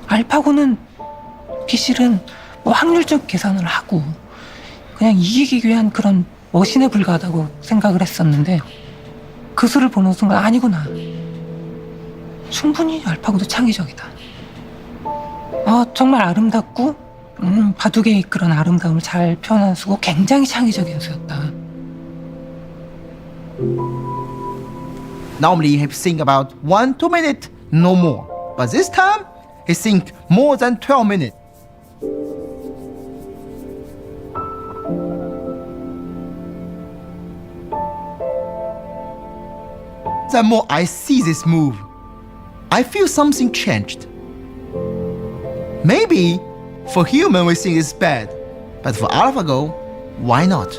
알파고는 비실은 뭐 확률적 계산을 하고 그냥 이기기 위한 그런 머신에 불과하다고 생각을 했었는데 그 수를 보는 순간 아니구나. 충분히 알파고도 창의적이다. 정말 아름답고 바둑의 그런 아름다움을 잘 표현한 수고 굉장히 창의적인 수였다. Normally he think about 1-2 minutes, no more. But this time, he think more than 12 minutes. The more I see this move, I feel something changed. Maybe for human we think it's bad, but for AlphaGo, why not?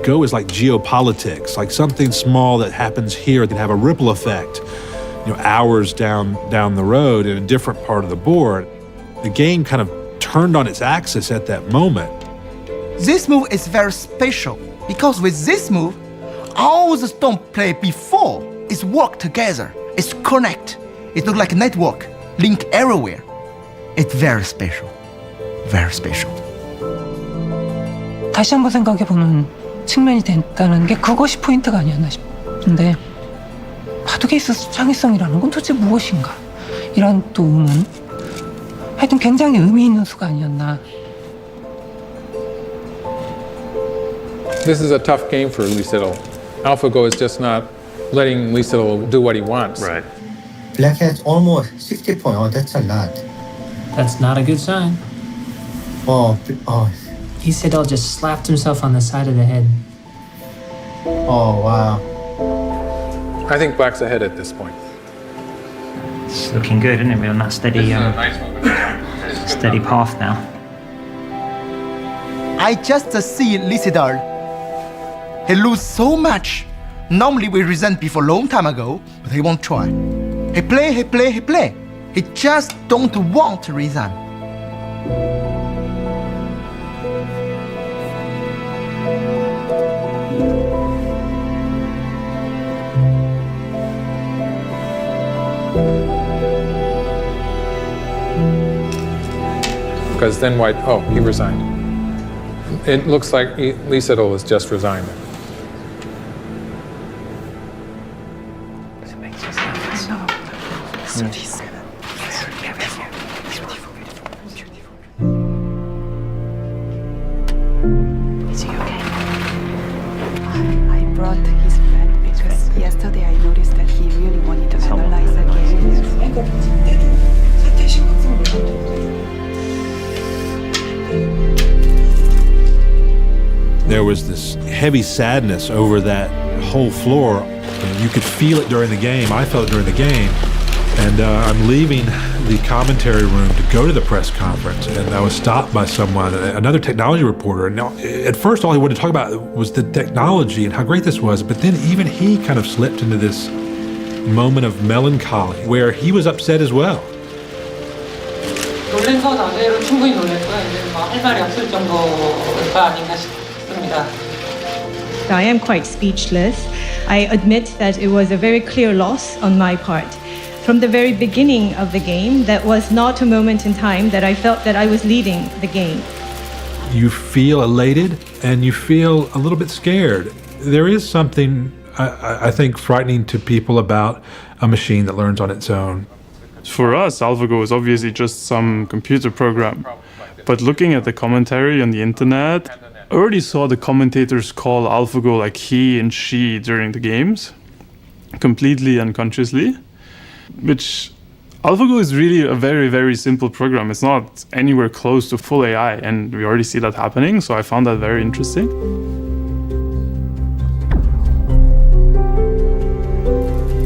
Go is like geopolitics, like something small that happens here can have a ripple effect, hours down the road in a different part of the board. The game kind of turned on its axis at that moment. This move is very special because with this move, all the stone play before is work together. It's connect. It looks like a network, link everywhere. It's very special. Very special. 다시 한번 생각해보는 측면이 됐다는 게 그것이 포인트가 아니었나 싶은데 바둑에 있어서 창의성이라는 건 도대체 무엇인가? 이런 또 의문. 하여튼 굉장히 의미 있는 수가 아니었나. This is a tough game for Lee Sedol. AlphaGo is just not letting Lee Sedol do what he wants. Right. Black has almost 60 points. Oh, that's a lot. That's not a good sign. Lee Sedol just slapped himself on the side of the head. Oh, wow. I think Black's ahead at this point. It's looking good, isn't it? We're on that steady path now. I just see Lee Sedol. He lose so much. Normally we resent before a long time ago, but he won't try. He play. He just don't want to resign. Because then White, he resigned. It looks like Lee Sedol has just resigned. Is he okay? I brought his friend because yesterday I noticed that he really wanted to analyze the game. There was this heavy sadness over that whole floor. You could feel it during the game. I felt it during the game. And I'm leaving the commentary room to go to the press conference, and I was stopped by someone, another technology reporter. And at first, all he wanted to talk about was the technology and how great this was. But then even he kind of slipped into this moment of melancholy where he was upset as well. 놀란 것 자체로 충분히 놀랬고요. 이제 할 말이 없을 정도가 아닌가 싶습니다. I am quite speechless. I admit that it was a very clear loss on my part. From the very beginning of the game, that was not a moment in time that I felt that I was leading the game. You feel elated and you feel a little bit scared. There is something, I think, frightening to people about a machine that learns on its own. For us, AlphaGo is obviously just some computer program. But looking at the commentary on the internet, I already saw the commentators call AlphaGo like he and she during the games, completely unconsciously, which AlphaGo is really a very, very simple program. It's not anywhere close to full AI, and we already see that happening, so I found that very interesting.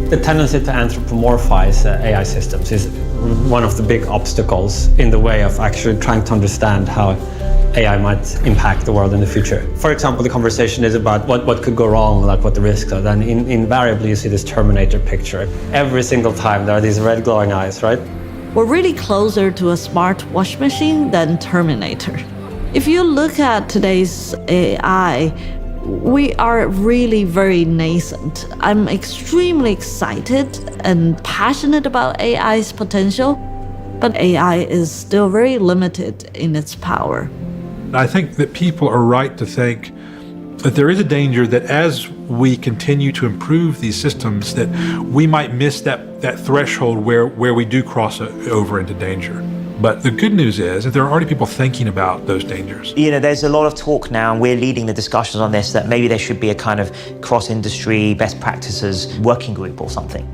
The tendency to anthropomorphize AI systems is one of the big obstacles in the way of actually trying to understand how AI might impact the world in the future. For example, the conversation is about what could go wrong, like what the risks are. Then invariably you see this Terminator picture. Every single time there are these red glowing eyes, right? We're really closer to a smart wash machine than Terminator. If you look at today's AI, we are really very nascent. I'm extremely excited and passionate about AI's potential, but AI is still very limited in its power. I think that people are right to think that there is a danger that as we continue to improve these systems, that we might miss that threshold where we do cross over into danger. But the good news is that there are already people thinking about those dangers. You know, there's a lot of talk now, and we're leading the discussions on this, that maybe there should be a kind of cross-industry best practices working group or something.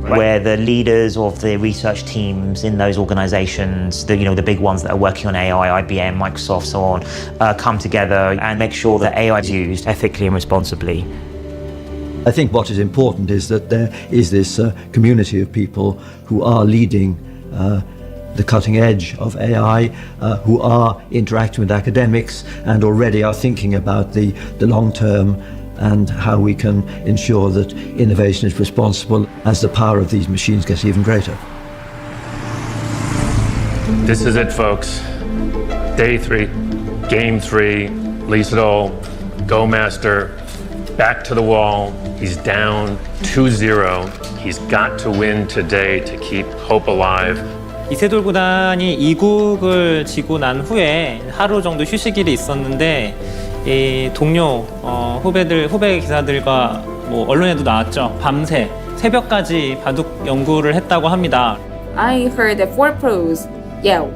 Right. Where the leaders of the research teams in those organizations, the big ones that are working on AI, IBM, Microsoft, so on, come together and make sure that AI is used ethically and responsibly. I think what is important is that there is this community of people who are leading the cutting edge of AI, who are interacting with academics and already are thinking about the long term and how we can ensure that innovation is responsible as the power of these machines gets even greater. This is it, folks. Day 3, game 3, Lee Sedol, Go Master, back to the wall. He's down 2-0. He's got to win today to keep hope alive. 이세돌 구단이 2국을 지고 난 후에 하루 정도 휴식일이 있었는데 이 동료 후배 기사들과 뭐 언론에도 나왔죠. 밤새 새벽까지 바둑 연구를 했다고 합니다. I heard that 4Pros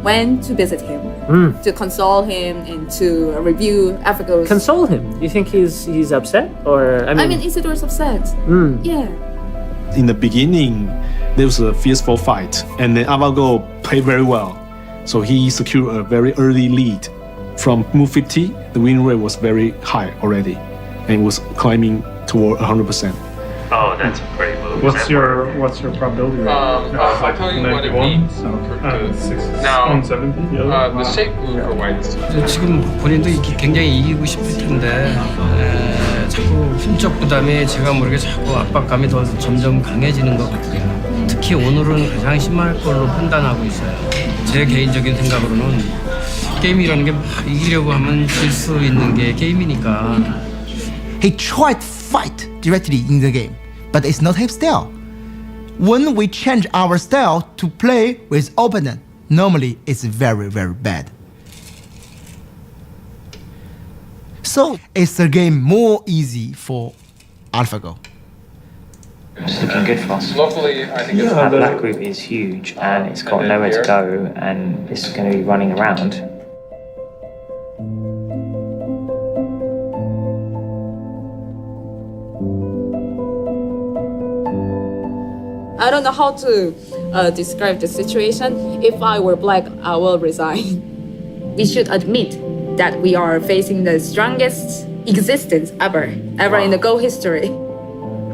went to visit him to console him and to review AlphaGo's. Console him? You think he's upset, or I mean Isidore's upset. Yeah. In the beginning, there was a fierceful fight, and then AlphaGo played very well, so he secured a very early lead. From move 50, the win rate was very high already, and was climbing toward 100%. Oh, that's a great move. What's your probability rate? I'll tell you what it means. Now, 70. the shape move for white. 지금 본인도 굉장히 이기고 싶을 텐데 자꾸 힘적 부담에 제가 모르게 자꾸 압박감이 더 점점 강해지는 것 같고요. 특히 오늘은 가장 심할 걸로 판단하고 있어요. 제 개인적인 생각으로는 게임이라는 게 막 이기려고 하면 질 수 있는 게 게임이니까. He tried to fight directly in the game, but it's not his style. When we change our style to play with opponent, normally it's very, very bad. So it's a game more easy for AlphaGo. It's looking good for us. Locally, I think it's that black group is huge, and it's got nowhere to go, and it's going to be running around. I don't know how to describe the situation. If I were black, I will resign. We should admit that we are facing the strongest existence ever in the Go history.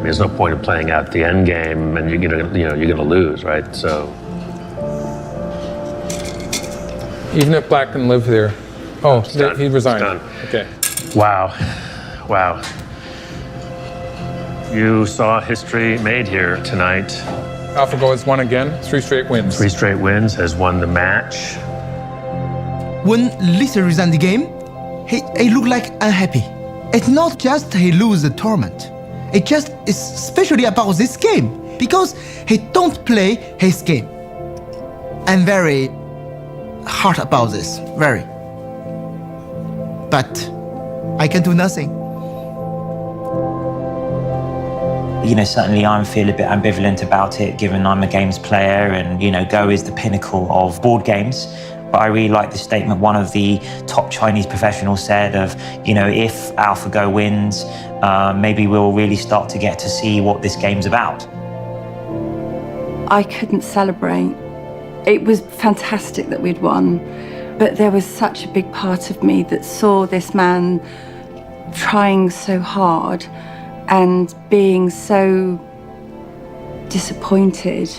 There's no point in playing out the end game, and you're gonna lose, right? So Even if Black can live there. Oh, he resigned. Okay. Wow. You saw history made here tonight. AlphaGo has won again, 3 straight wins. 3 straight wins, has won the match. When Lisa resigned the game, he looked like unhappy. It's not just he lose the tournament. It just is especially about this game because he don't play his game. I'm very hard about this, very. But I can do nothing. You know, certainly I feel a bit ambivalent about it, given I'm a games player and, you know, Go is the pinnacle of board games. But I really like the statement one of the top Chinese professionals said of, you know, if AlphaGo wins, maybe we'll really start to get to see what this game's about. I couldn't celebrate. It was fantastic that we'd won, but there was such a big part of me that saw this man trying so hard and being so disappointed.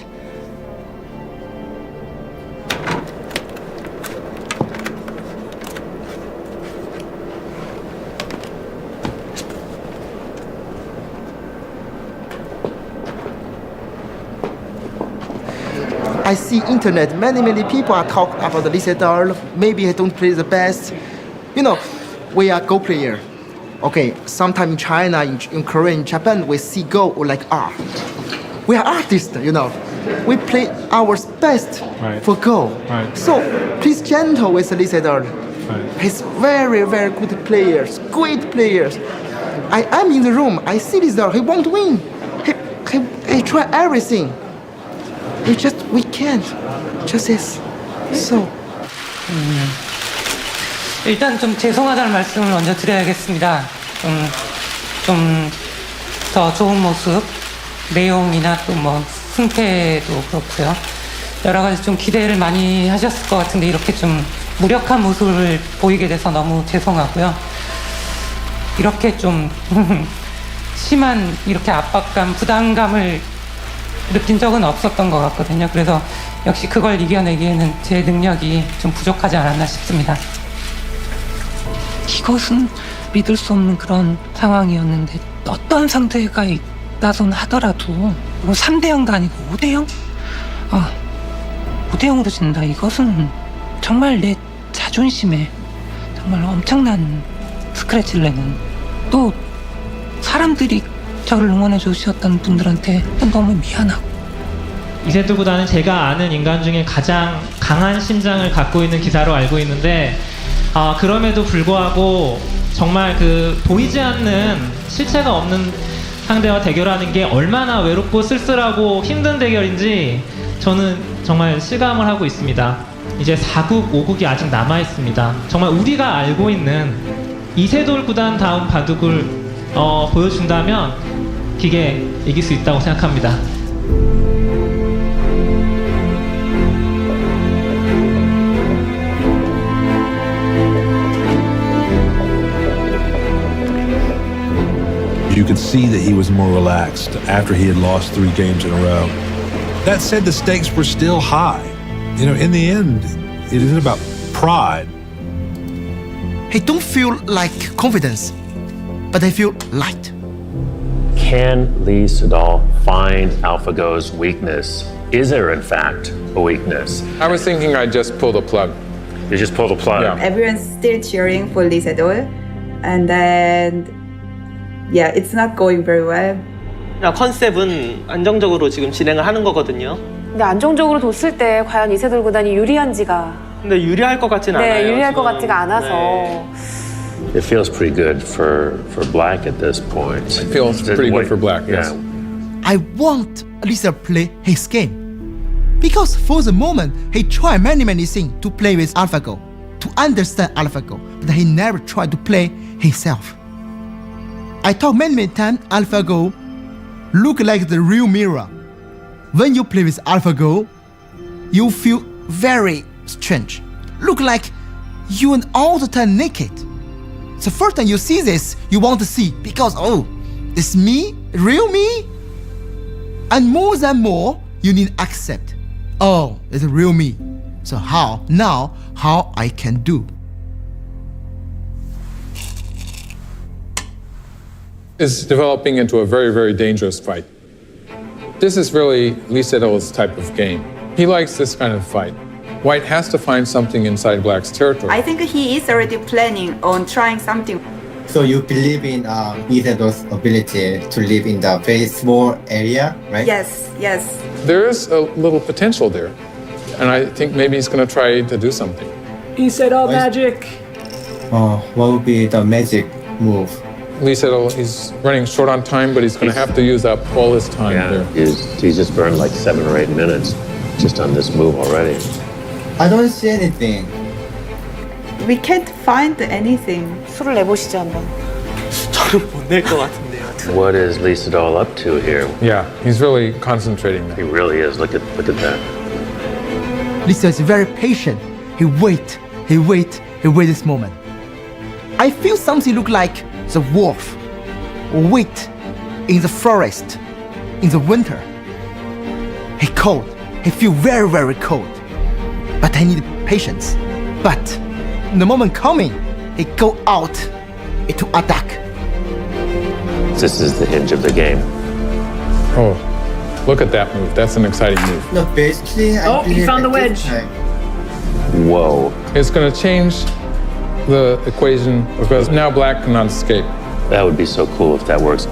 I see internet, many people are talking about the Lee Sedol. Maybe he don't play the best. You know, we are Go player. Okay, sometime in China, in Korea, in Japan, we see Go like art. We are artists, you know. We play our best for Go. Right. So please gentle with Lee Sedol. Right. He's very good players, great players. I'm in the room. I see Lee Sedol. He won't win. He try everything. We can't. Just this. So. 일단 좀 죄송하다는 말씀을 먼저 드려야겠습니다. 좀 더 좋은 모습, 내용이나 또 뭐 승패도 그렇고요. 여러 가지 좀 기대를 많이 하셨을 것 같은데 이렇게 좀 무력한 모습을 보이게 돼서 너무 죄송하고요. 이렇게 좀 심한 이렇게 압박감, 부담감을 느낀 적은 없었던 것 같거든요. 그래서 역시 그걸 이겨내기에는 제 능력이 좀 부족하지 않았나 싶습니다. 이것은 믿을 수 없는 그런 상황이었는데 어떤 상대가 있다손 하더라도 3대0도 아니고 5대0? 5대0으로 진다. 이것은 정말 내 자존심에 정말 엄청난 스크래치를 내는, 또 사람들이 저를 응원해 주셨던 분들한테 너무 미안하고. 이세돌 구단은 제가 아는 인간 중에 가장 강한 심장을 갖고 있는 기사로 알고 있는데 그럼에도 불구하고 정말 그 보이지 않는 실체가 없는 상대와 대결하는 게 얼마나 외롭고 쓸쓸하고 힘든 대결인지 저는 정말 실감을 하고 있습니다. 이제 4국, 5국이 아직 남아 있습니다. 정말 우리가 알고 있는 이세돌 구단 다운 바둑을 보여준다면 기계 이길 수 있다고 생각합니다. You could see that he was more relaxed after he had lost 3 games in a row. That said, the stakes were still high. You know, in the end, it isn't about pride. He don't feel like confidence, but I feel light. Can Lee Sedol find AlphaGo's weakness? Is there, in fact, a weakness? I was thinking I'd just pull the plug. You just pull the plug? Yeah. Everyone's still cheering for Lee Sedol. And then, yeah, it's not going very well. 컨셉은 안정적으로 지금 진행을 하는 거거든요. 근데 안정적으로 뒀을 때 과연 이세돌 구단이 유리한지가. 근데 유리할 것 같진 않아요. 네, 유리할 것 지금. 같지가 않아서. 네. It feels pretty good for Black at this point. It feels pretty good for Black, yes. I want Lisa play his game. Because for the moment, he tried many things to play with AlphaGo, to understand AlphaGo, but he never tried to play himself. I talk many times, AlphaGo look like the real mirror. When you play with AlphaGo, you feel very strange. Look like you are all the time naked. The first time you see this, you want to see because, oh, it's me, real me? And more than more, you need accept. Oh, it's real me. So how I can do? Is developing into a very, very dangerous fight. This is really Lee Sedol's type of game. He likes this kind of fight. White has to find something inside Black's territory. I think he is already planning on trying something. So you believe in Isidor's ability to live in the very small area, right? Yes, yes. There is a little potential there. And I think maybe he's going to try to do something. He said all magic. What would be the magic move? Lee said he's running short on time, but he's going to have to use up all his time there. He's just burned like 7 or 8 minutes just on this move already. I don't see anything. We can't find anything. 술을 내보시죠 한번. 저는 못 낼 것 같은데요. What is Lee Sedol up to here? Yeah, he's really concentrating now. He really is. Look at that. Lisa is very patient. He wait this moment. I feel something look like the wolf or wait in the forest in the winter. He cold. He feel very, very cold. But I need patience. But the moment coming, he go out to attack. This is the hinge of the game. Oh, look at that move. That's an exciting move. No, basically, I he found the wedge. Whoa. It's going to change the equation because now black cannot escape. That would be so cool if that works.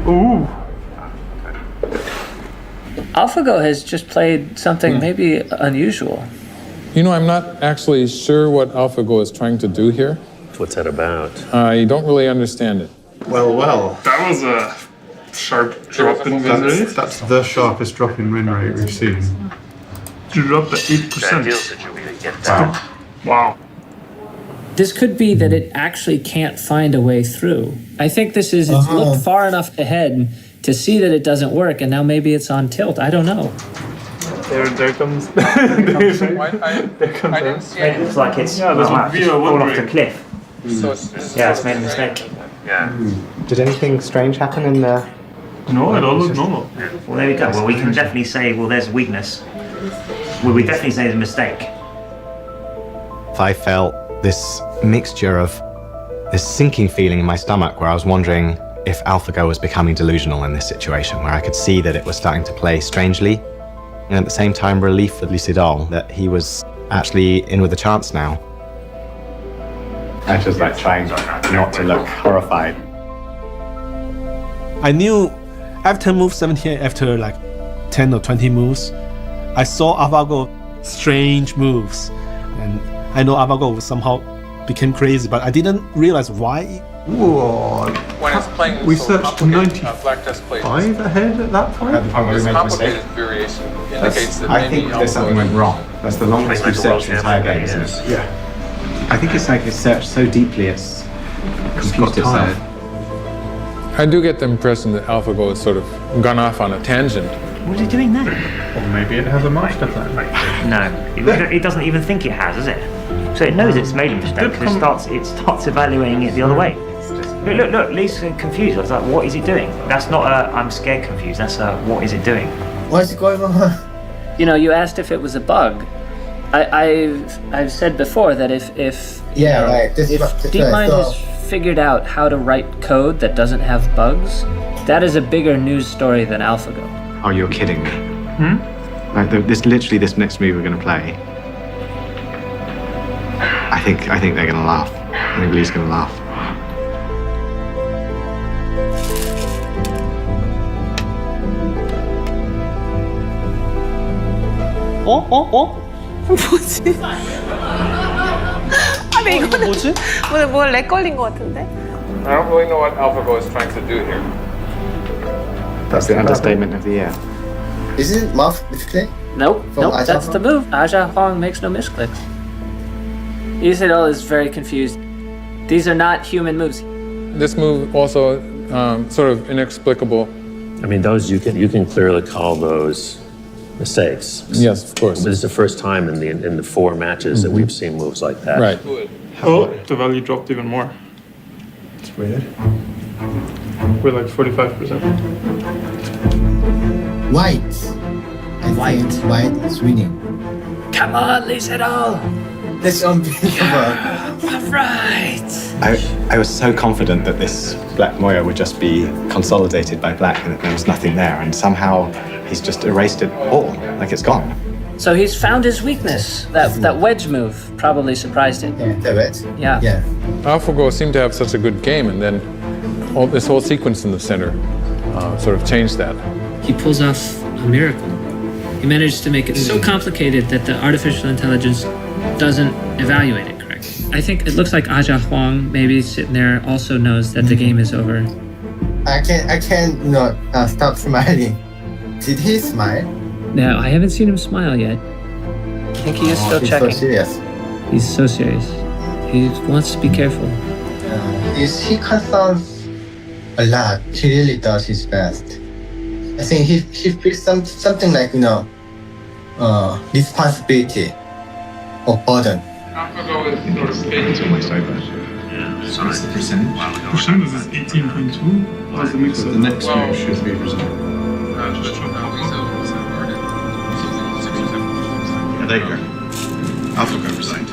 Ooh. AlphaGo has just played something maybe unusual. You know, I'm not actually sure what AlphaGo is trying to do here. What's that about? I don't really understand it. Well. That was a sharp drop in win rate. That's the sharpest drop in win rate we've seen. You dropped at 8%. Wow. This could be that it actually can't find a way through. I think this is, it's looked far enough ahead to see that it doesn't work, and now maybe it's on tilt. I don't know. There comes. It's like it's fallen off the cliff. Yeah, it's made a mistake. Yeah. Did anything strange happen in the... No, it all looked normal. Well, there we go. Well, we can definitely say, well, there's a weakness. Well, we definitely say there's a mistake. I felt this mixture of this sinking feeling in my stomach where I was wondering if AlphaGo was becoming delusional in this situation, where I could see that it was starting to play strangely, and at the same time relief for Lee Sedol that he was actually in with a chance now. I was just like trying not to look horrified. I knew after move 17, after like 10 or 20 moves, I saw AlphaGo strange moves, and I know AlphaGo somehow became crazy, but I didn't realize why. Whoa. When it's playing We searched 95 ahead at that point? At the point where we made a mistake. Variation indicates that I think there's something went wrong. That's the longest we've searched the entire game, isn't it? Yeah. I think it's like it's searched so deeply it's confused itself. I do get the impression that AlphaGo has sort of gone off on a tangent. What is it doing now? Or maybe it has a master plan. No, it doesn't even think it has, does it? So it knows it's made a mistake because it starts evaluating it the other way. Look, Lee's confused. I was like, what is it doing? That's not a I'm scared confused, that's a what is it doing? What's going on? You know, you asked if it was a bug. I've said before that if DeepMind has figured out how to write code that doesn't have bugs, that is a bigger news story than AlphaGo. Oh, you're kidding me. Like this next move we're going to play. I think they're going to laugh. I think Lee's going to laugh. 뭐지? 아니 이거는 뭐지? 오늘 뭘 렉 걸린 것 같은데? I don't really know what AlphaGo is trying to do here. That's the understatement of the year. Isn't it mouse misclick? Nope, that's the move. Aja Huang makes no misclicks. Isidol is very confused. These are not human moves. This move also sort of inexplicable. I mean, those you can clearly call those mistakes. Yes, of course. This is the first time in the 4 matches that we've seen moves like that. Right. Oh, the value dropped even more. It's weird. We're like 45%. White. I think white is winning. Come on, Lee Sedol. That's unbelievable. Right. I was so confident that this black moya would just be consolidated by black and that there was nothing there, and somehow he's just erased it all, like it's gone. So he's found his weakness. That wedge move probably surprised him. Yeah, the wedge. Yeah. AlphaGo seemed to have such a good game, and then this whole sequence in the center sort of changed that. He pulls off a miracle. He managed to make it so complicated that the artificial intelligence doesn't evaluate it correctly. I think it looks like Aja Huang, maybe sitting there, also knows that the game is over. I can't not stop smiling. Did he smile? No, I haven't seen him smile yet. I think he is still he's checking. so serious. He's so serious. He wants to be careful. He concerns a lot. He really does his best. I think he feels something like, responsibility or burden. AlphaGo is sort of to my side. Yeah. So what's the percentage? Percentage is 18.2. So the next year should be presented. Yeah, there you go. AlphaGo resigned.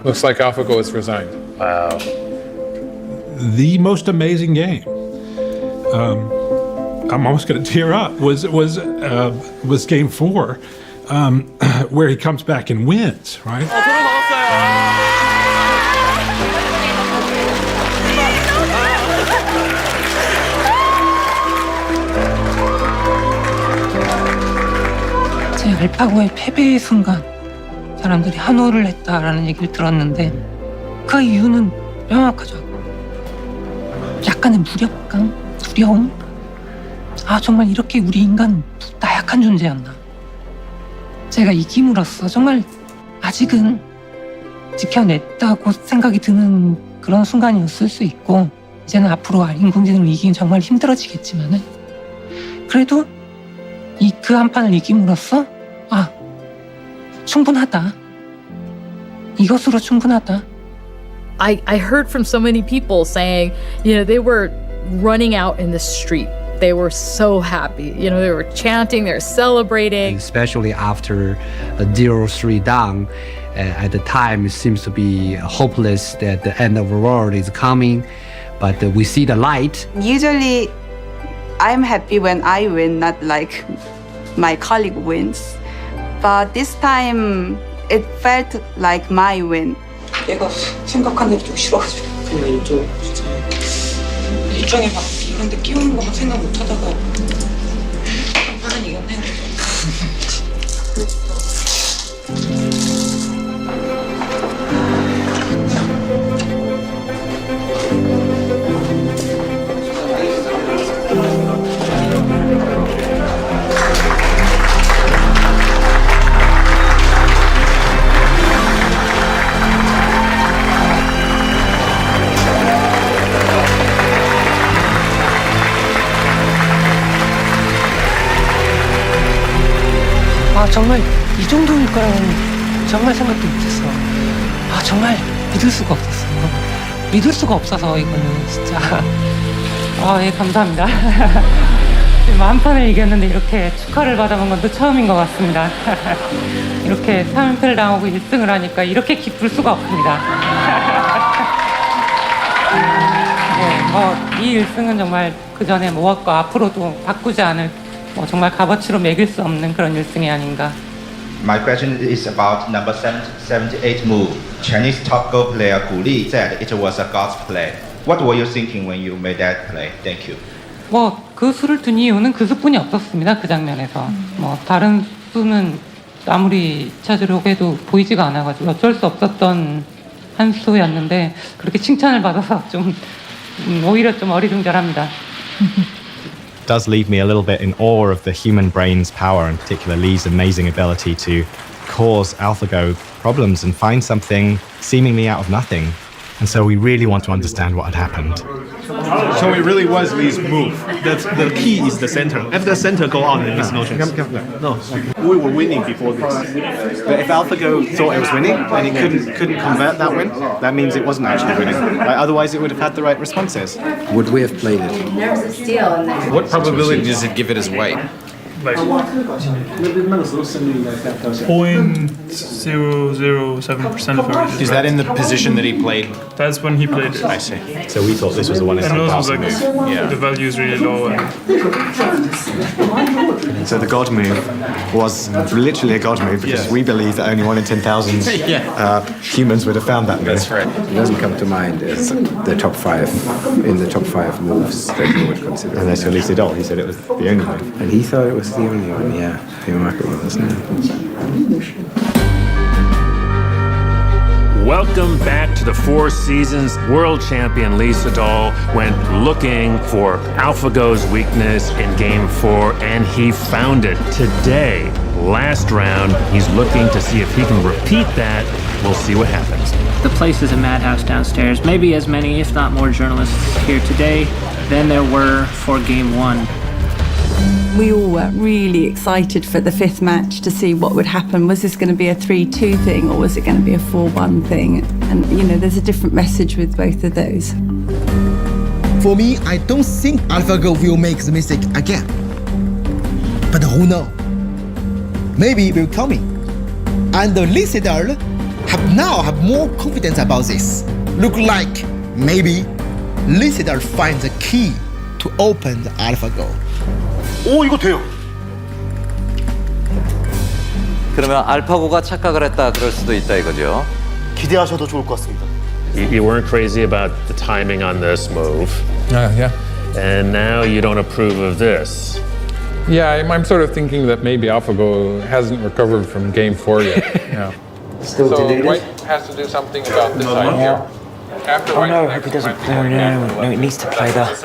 Looks like AlphaGo is resigned. Wow. The most amazing game. I'm almost going to tear up. Was game 4, where he comes back and wins, right? 제 알파고의 패배의 순간 사람들이 한호를 했다라는 얘기를 들었는데 그 이유는 명확하죠. 약간의 무력감, 두려움. 아, 정말 이렇게 우리 인간 나약한 존재였나. 제가 이김으로써 정말 아직은 지켜냈다고 생각이 드는 그런 순간이었을 수 있고, 이제는 앞으로 인공지능을 이기긴 정말 힘들어지겠지만은 그래도 그 한 판을 이김으로써 아, 충분하다. 이것으로 충분하다. I heard from so many people saying, they were running out in the street. They were so happy. They were chanting, they were celebrating. Especially after 0-3 down, at the time it seems to be hopeless that the end of the world is coming, but we see the light. Usually, I'm happy when I win, not like my colleague wins. But this time, it felt like my win. 내가 생각한 대로 좀 싫어가지고 정말 일정에 막 이런 데 끼우는 거 막 생각 못 하다가 한판은 이겼네. 아, 정말 이 정도일 거라고는 정말 생각도 못했어. 아, 정말 믿을 수가 없었어. 믿을 수가 없어서 이거는 진짜. 아, 예, 감사합니다. 한 판을 이겼는데 이렇게 축하를 받아본 건 또 처음인 것 같습니다. 이렇게 3연패를 당하고 1승을 하니까 이렇게 기쁠 수가 없습니다. 네, 이 1승은 정말 그 전에 모았고 앞으로도 바꾸지 않을 정말 값어치로 매길 수 없는 그런 1승이 아닌가. My question is about number 78 move. Chinese top Go player Gu Li said it was a God's play. What were you thinking when you made that play? Thank you. 그 수를 둔 이유는 그 수뿐이 없었습니다. 그 장면에서. 다른 수는 아무리 찾으려고 해도 보이지가 않아가지고 어쩔 수 없었던 한 수였는데 그렇게 칭찬을 받아서 좀 오히려 좀 어리둥절합니다. Does leave me a little bit in awe of the human brain's power, in particular Lee's amazing ability to cause AlphaGo problems and find something seemingly out of nothing. And so we really want to understand what had happened. So it really was Lee's move. That's the key is the center. If the center go on, it makes no sense. No, we were winning before this. But if AlphaGo thought it was winning and it couldn't convert that win, that means it wasn't actually winning. Otherwise, it would have had the right responses. Would we have played it? There was a steal in there. What probability does it give it as white? like 0.007% of everything. Is that in the position that he played? That's when he played it. I see. So we thought this was the one in And also like yeah. the value is really low. And so the God move was literally a God move because we believe that only 1 in 10,000 humans would have found that move. That's right. It doesn't come to mind as the top 5 moves that you would consider. And that's Lee Sedol. He said it was the only move. And he thought it was the only one, yeah. Remarkable, isn't it? Welcome back to the Four Seasons. World champion Lee Sedol went looking for AlphaGo's weakness in Game 4, and he found it. Today, last round, he's looking to see if he can repeat that. We'll see what happens. The place is a madhouse downstairs. Maybe as many, if not more, journalists here today than there were for Game 1. We all were really excited for the 5th match to see what would happen. Was this going to be a 3-2 thing or was it going to be a 4-1 thing? And, there's a different message with both of those. For me, I don't think AlphaGo will make the mistake again. But who knows? Maybe it will coming. And Lee Sedol have more confidence about this. Look like maybe Lee Sedol finds the key to open the AlphaGo. 오, 이거 돼요. 그러면 알파고가 착각을 했다 그럴 수도 있다 이거죠. 기대하셔도 좋을 것 같습니다. You weren't crazy about the timing on this move. Yeah. And now you don't approve of this. Yeah, I'm sort of thinking that maybe AlphaGo hasn't recovered from Game 4 yet. Yeah. Still so deluded? White has to do something about this idea. After Oh White no, I hope he doesn't. No, it needs to play that.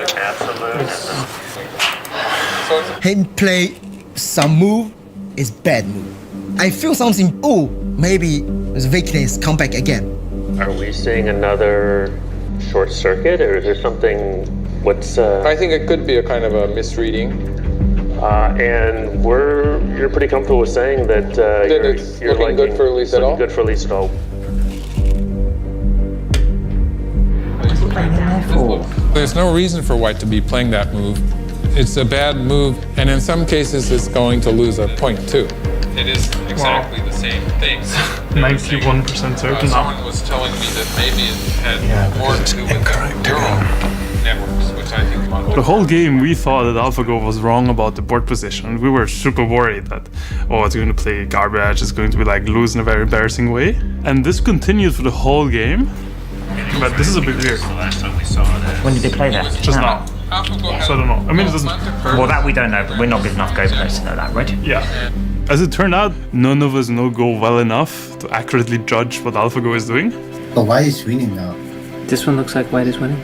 Him play some move is bad move. I feel something, maybe the weakness come back again. Are we seeing another short circuit, or is there something? I think it could be a kind of a misreading. And you're pretty comfortable with saying that you're looking good for Lee Sedol? Good for Lee Sedol. There's no reason for White to be playing that move. It's a bad move, and in some cases it's going to lose a point too. It is exactly the same thing. 91% certain now. Someone was telling me that maybe it had more to do with neural networks, which I think is The whole game we thought that AlphaGo was wrong about the board position. We were super worried that, it's going to play garbage, it's going to be lose in a very embarrassing way. And this continued for the whole game. But this is a bit weird. When did they play that? Just now. So I don't know. I mean, it doesn't. Well, that we don't know, but we're not good enough Go players to know that, right? Yeah. As it turned out, none of us know Go well enough to accurately judge what AlphaGo is doing. But White is winning now. This one looks like White is winning.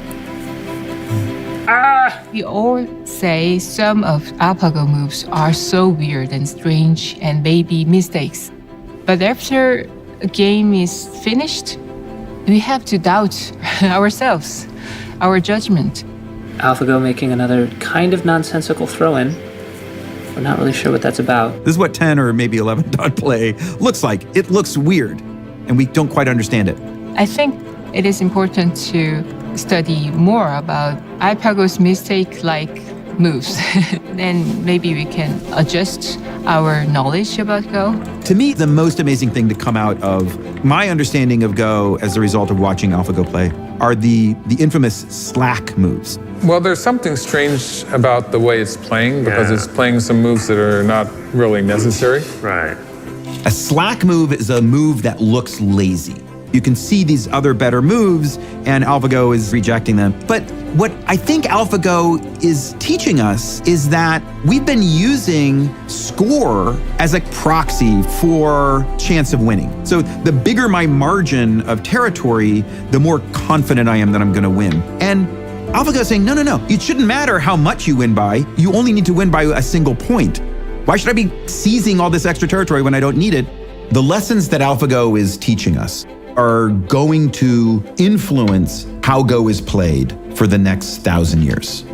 We all say some of AlphaGo moves are so weird and strange and maybe mistakes. But after a game is finished, we have to doubt ourselves, our judgment. AlphaGo making another kind of nonsensical throw-in. We're not really sure what that's about. This is what 10 or maybe 11 dot play looks like. It looks weird, and we don't quite understand it. I think it is important to study more about AlphaGo's mistake-like moves. Then maybe we can adjust our knowledge about Go. To me, the most amazing thing to come out of my understanding of Go as a result of watching AlphaGo play are the infamous slack moves. Well, there's something strange about the way it's playing because it's playing some moves that are not really necessary. Right. A slack move is a move that looks lazy. You can see these other better moves, and AlphaGo is rejecting them. But what I think AlphaGo is teaching us is that we've been using score as a proxy for chance of winning. So the bigger my margin of territory, the more confident I am that I'm gonna win. And AlphaGo is saying, no, it shouldn't matter how much you win by, you only need to win by a single point. Why should I be seizing all this extra territory when I don't need it? The lessons that AlphaGo is teaching us are going to influence how Go is played for the next 1,000 years.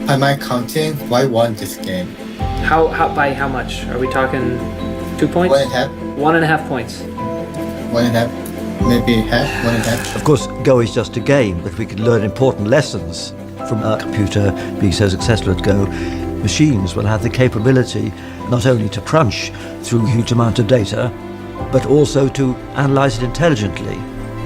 By my counting, White won this game. How by how much? Are we talking 2 points? 1.5. 1.5 points. 1.5. Maybe half, 1.5. Of course, Go is just a game, but we can learn important lessons from a computer being so successful at Go. machines will have the capability not only to crunch through huge amount of data, but also to analyze it intelligently.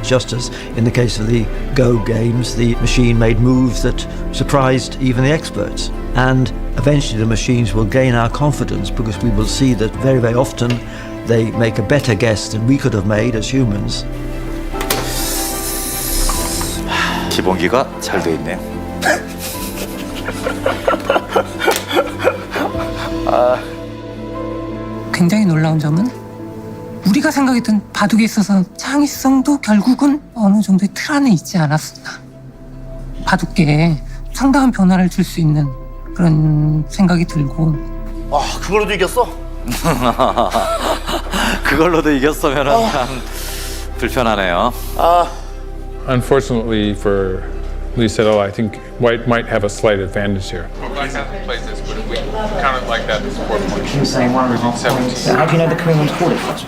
Just as in the case of the Go games, the machine made moves that surprised even the experts. And eventually the machines will gain our confidence because we will see that very, very often they make a better guess than we could have made as humans. 기본기가 잘 돼 있네요. 굉장히 놀라운 점은 우리가 생각했던 바둑에 있어서 창의성도 결국은 어느 정도의 틀 안에 있지 않았었나. 바둑계에 상당한 변화를 줄 수 있는 그런 생각이 들고. 아, 그걸로도 이겼어? 그걸로도 이겼으면 참 불편하네요. Unfortunately for Lee Sedol, I think White might have a slight advantage here. Black hasn't played this, but if we count it like that, it's 4 points. He was saying one of the How do you know the Koreans called it first?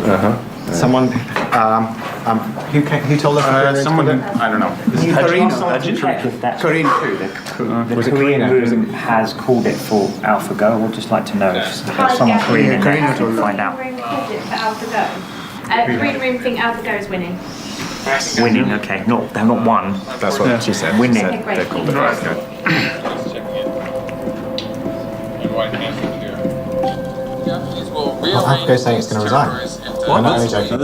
Someone, who told us? Someone, I don't know. Korean The Korean room has called it for AlphaGo. We'd just like to know if there's someone Korean in there to find out. Korean room think AlphaGo is winning. Winning, okay. They're not won. That's what she said. Winning. She said they called it AlphaGo. AlphaGo's saying it's going to resign. I'm not only joking.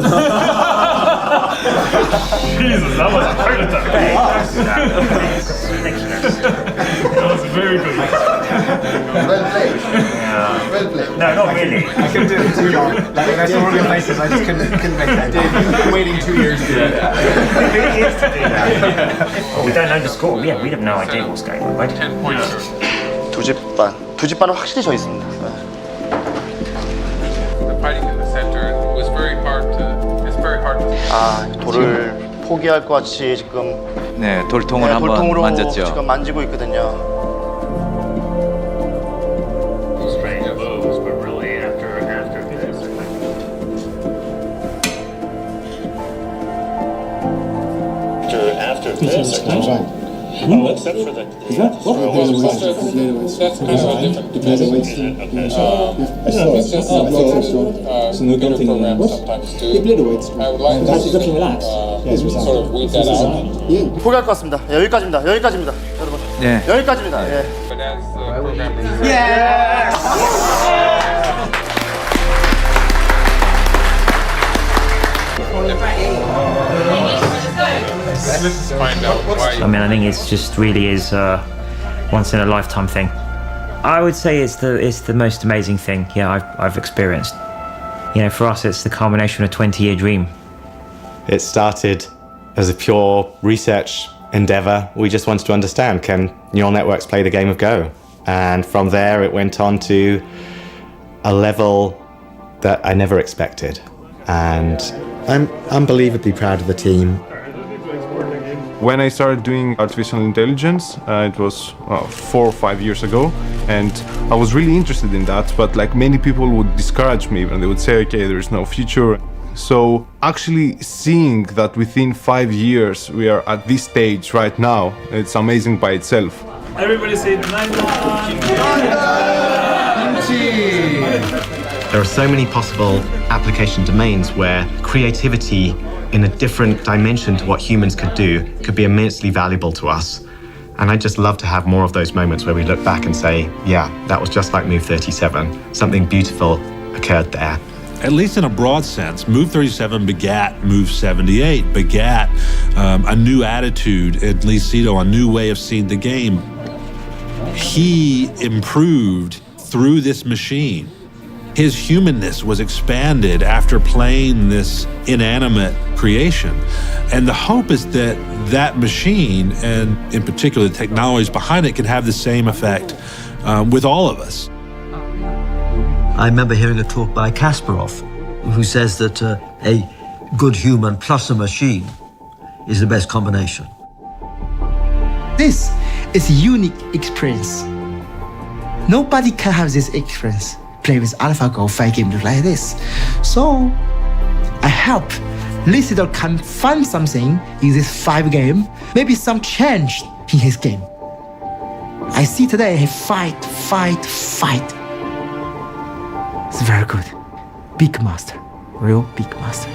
Jesus, that was a heart attack. That was very good. Well played. Well played. No, not really. I couldn't do it too long. Like, I saw all your faces, I just couldn't make it. You've been waiting 2 years to do that. 2 years to do that. Oh, we don't know the score. Yeah, we have no idea what's going on. 10 points. 두 집반은 확실히 져 있습니다. The fighting in the center was very hard to. It's very hard to. 아, 돌을 포기할 것 같이 지금 네, 돌통을 한번 돌통으로 만졌죠. 지금 만지고 있거든요. Strange moves, but really after this. After this, except for the. That's kind of different. It's just a computer program sometimes too. I would like to sort of weed that out. 포기할 것 같습니다. 여기까지입니다. 여기까지입니다. 여러분. 네. 여기까지입니다. 예. But as the program Let's find out why. I mean, I think it's just really is a once in a lifetime thing. I would say it's the most amazing thing, I've experienced. You know, for us, it's the culmination of a 20-year dream. It started as a pure research endeavor. We just wanted to understand, can neural networks play the game of Go? And from there, it went on to a level that I never expected. And I'm unbelievably proud of the team. When I started doing artificial intelligence, it was 4 or 5 years ago, and I was really interested in that, but like many people would discourage me and they would say, okay, there is no future. So actually seeing that within 5 years we are at this stage right now, it's amazing by itself. Everybody say 9. There are so many possible application domains where creativity in a different dimension to what humans could do could be immensely valuable to us. And I'd just love to have more of those moments where we look back and say, yeah, that was just like Move 37. Something beautiful occurred there. At least in a broad sense, Move 37 begat Move 78, begat a new attitude at Lee Sedol, a new way of seeing the game. He improved through this machine. His humanness was expanded after playing this inanimate creation. And the hope is that that machine, and in particular the technologies behind it, can have the same effect with all of us. I remember hearing a talk by Kasparov, who says that a good human plus a machine is the best combination. This is a unique experience. Nobody can have this experience. Play with AlphaGo 5 games like this. So I hope Lee Sedol can find something in this 5 game, maybe some change in his game. I see today he fight. It's very good. Big master. Real big master.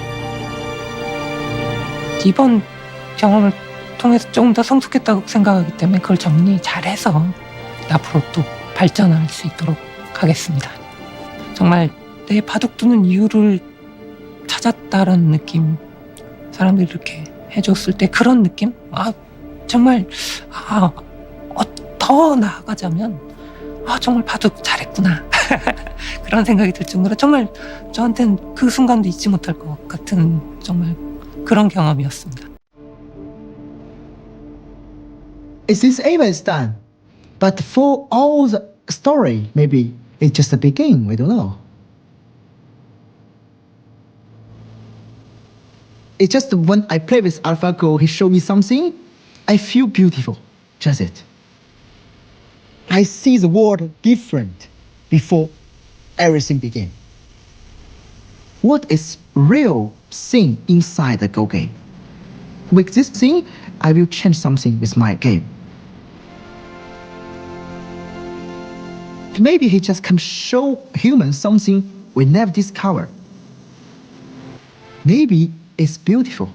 이번 경험을 통해서 조금 더 성숙했다고 생각하기 때문에 그걸 정리 잘해서 앞으로 또 발전할 수 있도록 하겠습니다. 정말 내 바둑 두는 이유를 찾았다라는 느낌, 사람들이 이렇게 해줬을 때 그런 느낌? 더 나아가자면 정말 바둑 잘했구나 그런 생각이 들 정도로 정말 저한테는 그 순간도 잊지 못할 것 같은 정말 그런 경험이었습니다. Is this ever done? But for all the story, maybe it's just a beginning. We don't know. It's just when I play with AlphaGo, he showed me something. I feel beautiful. Just it. I see the world different before everything began. What is real thing inside the Go game? With this thing, I will change something with my game. Maybe he just can show humans something we never discovered. Maybe it's beautiful.